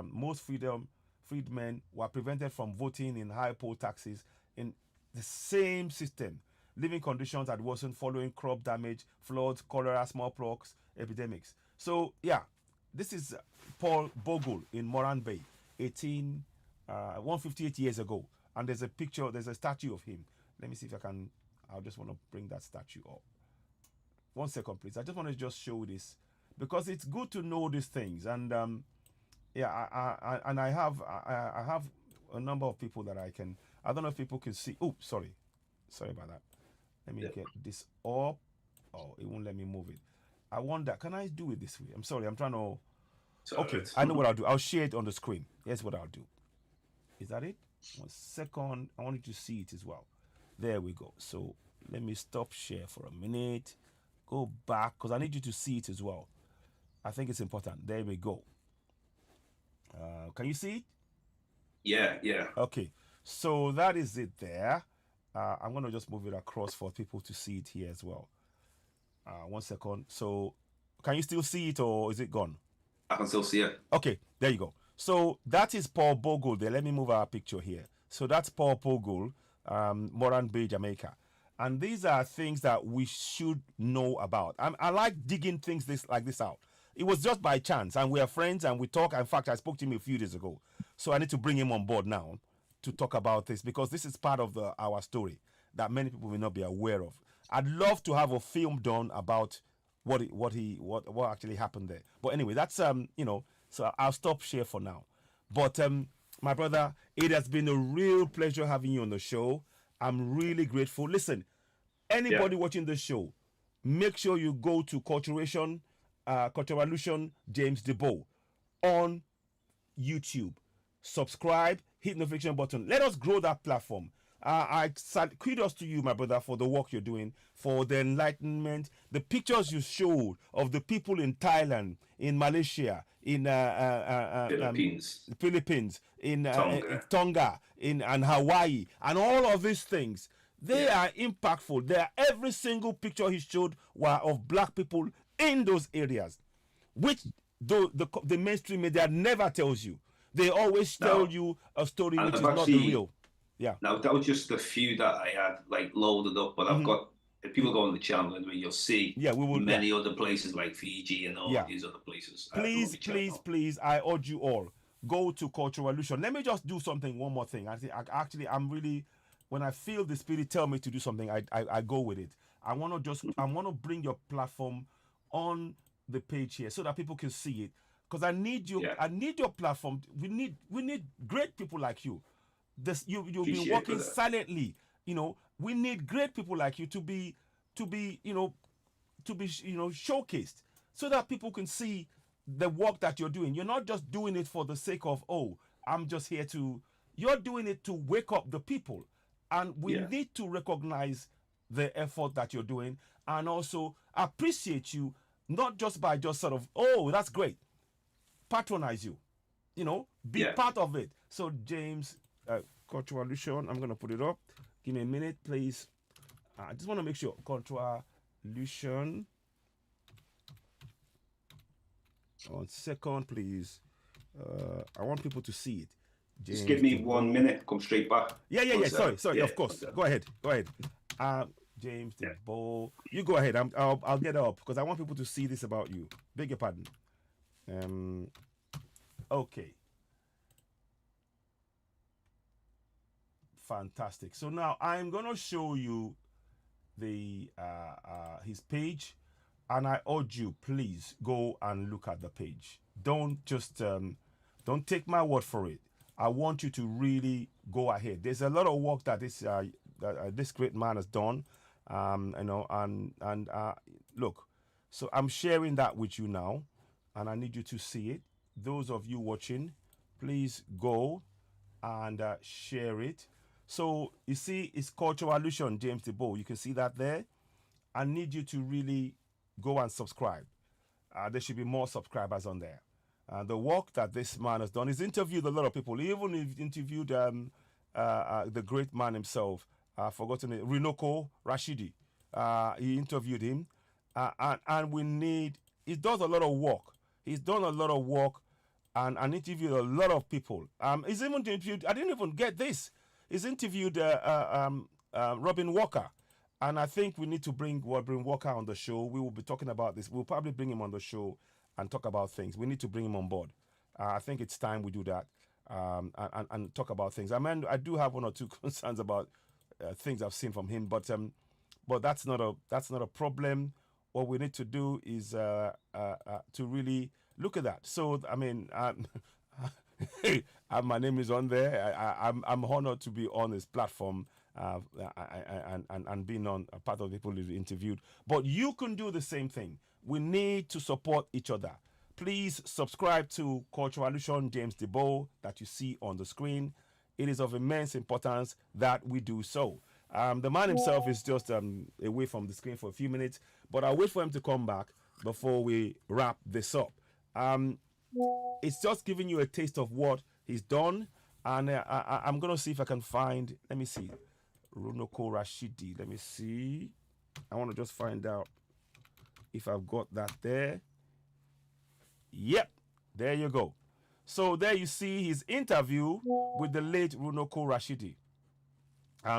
Most freedmen were prevented from voting in high poll taxes in the same system. Living conditions had worsened following crop damage, floods, cholera, smallpox, epidemics. So yeah, this is Paul Bogle in Moran Bay, 158 years ago, and there's a picture, there's a statue of him. Let me see if I can. I just want to bring that statue up. 1 second, please. I just want to just show this because it's good to know these things, and yeah, I have a number of people that I can. I don't know if people can see. Oh, sorry about that. Let me Yeah. get this up. Oh, it won't let me move it. I wonder, can I do it this way? I'm sorry, I'm trying to. It's all Okay, right. I know what I'll do. I'll share it on the screen. Here's what I'll do. Is that it? 1 second. I want you to see it as well. There we go. So let me stop share for a minute. Go back because I need you to see it as well. I think it's important. There we go. Can you see it? Yeah. Okay. So that is it there. I'm going to just move it across for people to see it here as well. 1 second. So can you still see it or is it gone? I can still see it. Okay, there you go. So that is Paul Bogle there. Let me move our picture here. So that's Paul Bogle, Moran Bay, Jamaica. And these are things that we should know about. I like digging things like this out. It was just by chance, and we are friends and we talk. In fact, I spoke to him a few days ago. So I need to bring him on board now to talk about this because this is part of our story that many people may not be aware of. I'd love to have a film done about what actually happened there. But anyway, that's so I'll stop share for now. But my brother, it has been a real pleasure having you on the show. I'm really grateful. Listen, anybody watching the show, make sure you go to Culturation James Diboe on YouTube. Subscribe, hit notification button. Let us grow that platform. Kudos to you, my brother, for the work you're doing, for the enlightenment, the pictures you showed of the people in Thailand, in Malaysia, in Philippines, in Tonga, and Hawaii, and all of these things. They are impactful. Every single picture he showed were of black people in those areas, which the mainstream media never tells you. They always tell you a story which is not the real. Yeah. Now that was just a few that I had like loaded up, but I've got. If people go on the channel, anyway, you'll see many other places like Fiji and all these other places. Please, I urge you all, go to Cultural Illusion. Let me just do something, one more thing. I'm really, when I feel the spirit tell me to do something, I go with it. I want to bring your platform on the page here so that people can see it. Because I need you. I need your platform. We need great people like you. You've been working silently. We need great people like you to be showcased so that people can see the work that you're doing. You're not just doing it for the sake of, I'm just here to. You're doing it to wake up the people, and we need to recognize the effort that you're doing and also appreciate you, not just by just sort of, that's great, patronize you, be part of it. So James, Cultural Illusion, I'm gonna put it up. Give me a minute, please. I just want to make sure. Cultural Illusion. 1 second, please. I want people to see it. James, just give me 1 minute. Come straight back. Yeah. Sorry. Of course. Go ahead. James Diboe. You go ahead. I'll get up because I want people to see this about you. Beg your pardon. Okay. Fantastic. So now I'm going to show you the his page, and I urge you, please go and look at the page. Don't just don't take my word for it. I want you to really go ahead. There's a lot of work that that this great man has done. You know, and look, so I'm sharing that with you now, and I need you to see it. Those of you watching, please go and share it. So you see, it's Cultural Allusion, James Diboe. You can see that there. I need you to really go and subscribe. There should be more subscribers on there. The work that this man has done, he's interviewed a lot of people. He even interviewed the great man himself. I've forgotten it, Rinoko Rashidi. He interviewed him, and we need. He does a lot of work. He's done a lot of work, and interviewed a lot of people. He's even interviewed. I didn't even get this. He's interviewed Robin Walker. And I think we need to bring Walker on the show. We will be talking about this. We'll probably bring him on the show and talk about things. We need to bring him on board. I think it's time we do that and talk about things. I mean, I do have one or two concerns about things I've seen from him, but that's not a problem. What we need to do is to really look at that. So I mean, my name is on there. I'm honored to be on this platform. And being on a part of the people who interviewed, but you can do the same thing. We need to support each other. Please subscribe to Cultural Allusion James Diboe that you see on the screen. It is of immense importance that we do so. The man himself is just away from the screen for a few minutes, but I'll wait for him to come back before we wrap this up. It's just giving you a taste of what he's done, and I'm gonna see if I can find. Let me see. Runoko Rashidi. Let me see. I want to just find out if I've got that there. Yep, there you go. So there you see his interview with the late Runoko Rashidi.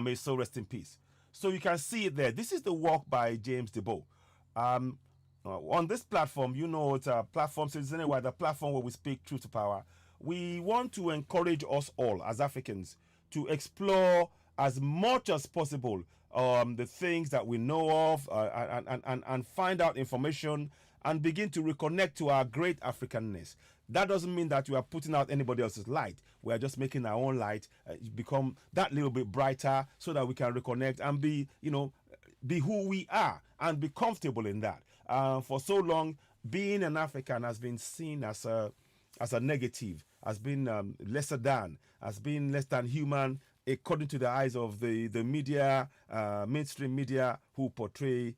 May his soul rest in peace. So you can see it there. This is the work by James Diboe. On this platform, you know, it's a platform, so it's anyway the platform where we speak truth to power. We want to encourage us all as Africans to explore as much as possible the things that we know of and find out information and begin to reconnect to our great Africanness. That doesn't mean that we are putting out anybody else's light. We are just making our own light become that little bit brighter so that we can reconnect and be who we are and be comfortable in that. For so long, being an African has been seen as a negative, has been lesser than, has been less than human, according to the eyes of the media, mainstream media, who portray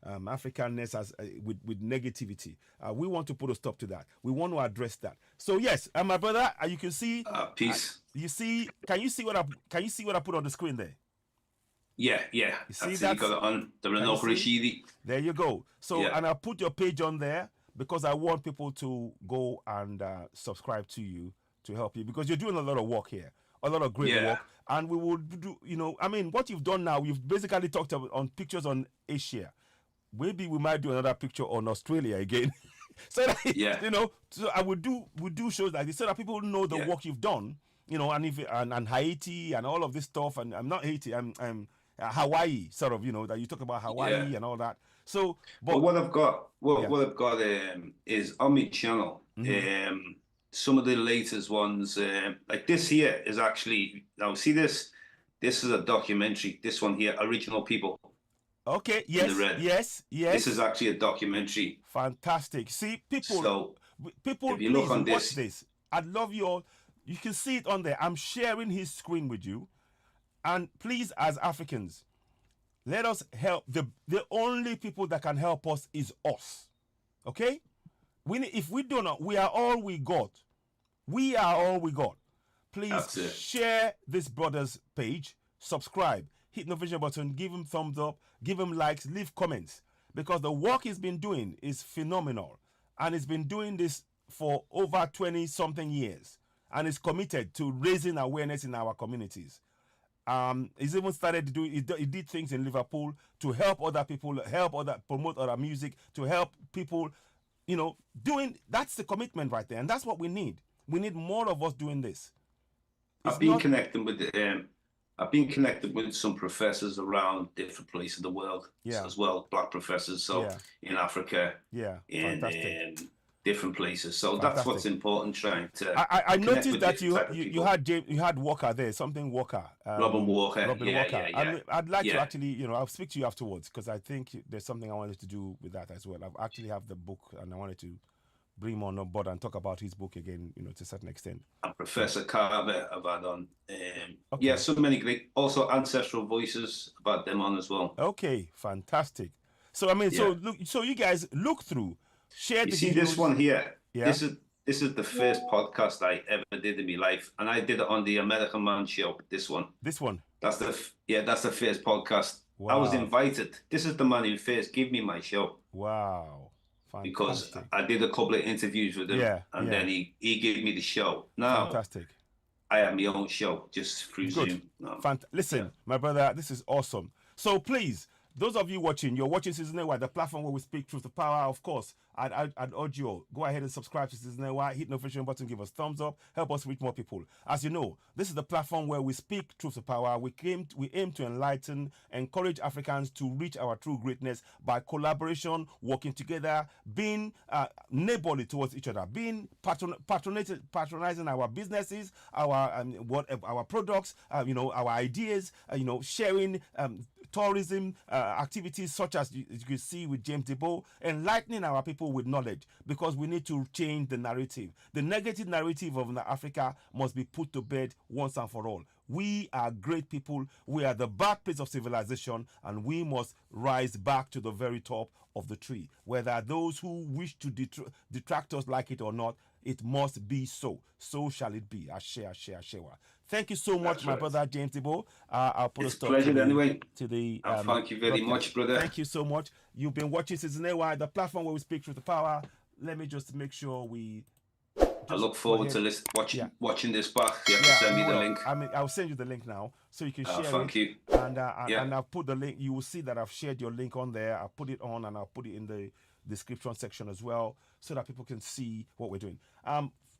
Africanness as with negativity. We want to put a stop to that. We want to address that. So yes, my brother, you can see. Peace. You see? Can you see what I put on the screen there? Yeah. You see that? You got it on the Rinoko Rashidi. There you go. So and I'll put your page on there because I want people to go and subscribe to you to help you because you're doing a lot of work here. A lot of great work, and we will do. I mean, what you've done now, you've basically talked about on pictures on Asia. Maybe we might do another picture on Australia again, so that, so I would do shows like this so that people know the work you've done. And Haiti and all of this stuff. And I'm not Haiti. I'm Hawaii, sort of. That you talk about Hawaii and all that. So, but what I've got, is on my channel. Mm-hmm. Some of the latest ones, like this here, is actually, now see this? This is a documentary. This one here, Original People. Okay. Yes. This is actually a documentary. Fantastic. See, people. So, people, if you please look on watch this. I'd love you all. You can see it on there. I'm sharing his screen with you, and please, as Africans, let us help. The only people that can help us is us. Okay. If we do not, we are all we got. We are all we got. Please share this brother's page, subscribe, hit the notification button, give him thumbs up, give him likes, leave comments, because the work he's been doing is phenomenal, and he's been doing this for over 20-something years, and is committed to raising awareness in our communities. He's even started to do. He did things in Liverpool to help other people, promote other music, to help people. That's the commitment right there, and that's what we need. We need more of us doing this. I've been connected with some professors around different places in the world as well, black professors. So in Africa, fantastic. different places. So that's what's important. Trying to. I noticed that you you had Walker there, something Walker, Robin Walker. Robin Walker. Yeah. I'd like to actually, I'll speak to you afterwards because I think there's something I wanted to do with that as well. I've actually have the book and I wanted to bring him on board and talk about his book again, to a certain extent. And Professor Carver, I've had on. Yeah, so many great, also Ancestral Voices, about them on as well. Okay, fantastic. So I mean, so you guys look through, share the videos. This one here. Yeah. This is the first podcast I ever did in my life, and I did it on the American Man Show. This one. That's the first podcast. Wow. I was invited. This is the man who first gave me my show. Wow. Fantastic. Because I did a couple of interviews with him, and then he gave me the show. Now, fantastic. I have my own show just through Zoom. No. Listen, my brother, this is awesome. So please, those of you watching, you're watching Season AY, the platform where we speak truth to power. Of course, I'd urge you all, go ahead and subscribe to Season AY, hit the notification button, give us thumbs up, help us reach more people. As you know, this is the platform where we speak truth to power. We aim to enlighten, encourage Africans to reach our true greatness by collaboration, working together, being neighborly towards each other, being patronizing our businesses, our products, our ideas, sharing tourism activities such as you can see with James Diboe, enlightening our people with knowledge, because we need to change the narrative. The negative narrative of Africa must be put to bed once and for all. We are great people. We are the birthplace of civilization, and we must rise back to the very top of the tree. Whether those who wish to detract us like it or not, it must be so. So shall it be. Ashe. Thank you so much, my brother James Diboe. I'll put a stop to the thank you very much, brother. Thank you so much. You've been watching Season AY, the platform where we speak truth to power. Let me just make sure we. I look forward to watching this back. You have to send me the link. I'll send you the link now so you can share thank it. you. And I'll put the link. You will see that I've shared your link on there. I'll put it on and I'll put it in the description section as well so that people can see what we're doing.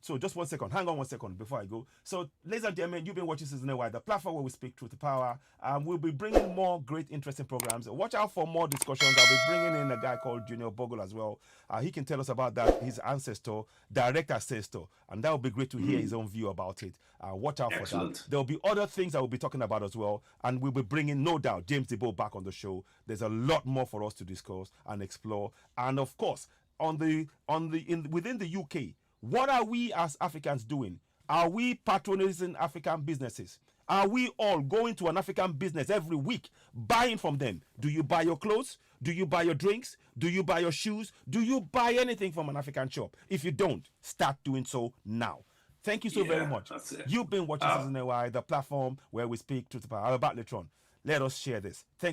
So just 1 second. Hang on 1 second before I go. So, ladies and gentlemen, you've been watching Season AY, the platform where we speak truth to power. We'll be bringing more great, interesting programs. Watch out for more discussions. I'll be bringing in a guy called Junior Bogle as well. He can tell us about that, his ancestor, direct ancestor, and that will be great to hear his own view about it. Watch out for that. There will be other things I will be talking about as well, and we'll be bringing, no doubt, James Diboe back on the show. There's a lot more for us to discuss and explore, and of course, within the UK. What are we as Africans doing? Are we patronizing African businesses? Are we all going to an African business every week, buying from them? Do you buy your clothes? Do you buy your drinks? Do you buy your shoes? Do you buy anything from an African shop? If you don't, start doing so now. Thank you so very much. You've been watching Season AY, the platform where we speak truth to power. I'll be back later on. Let us share this. Thank you.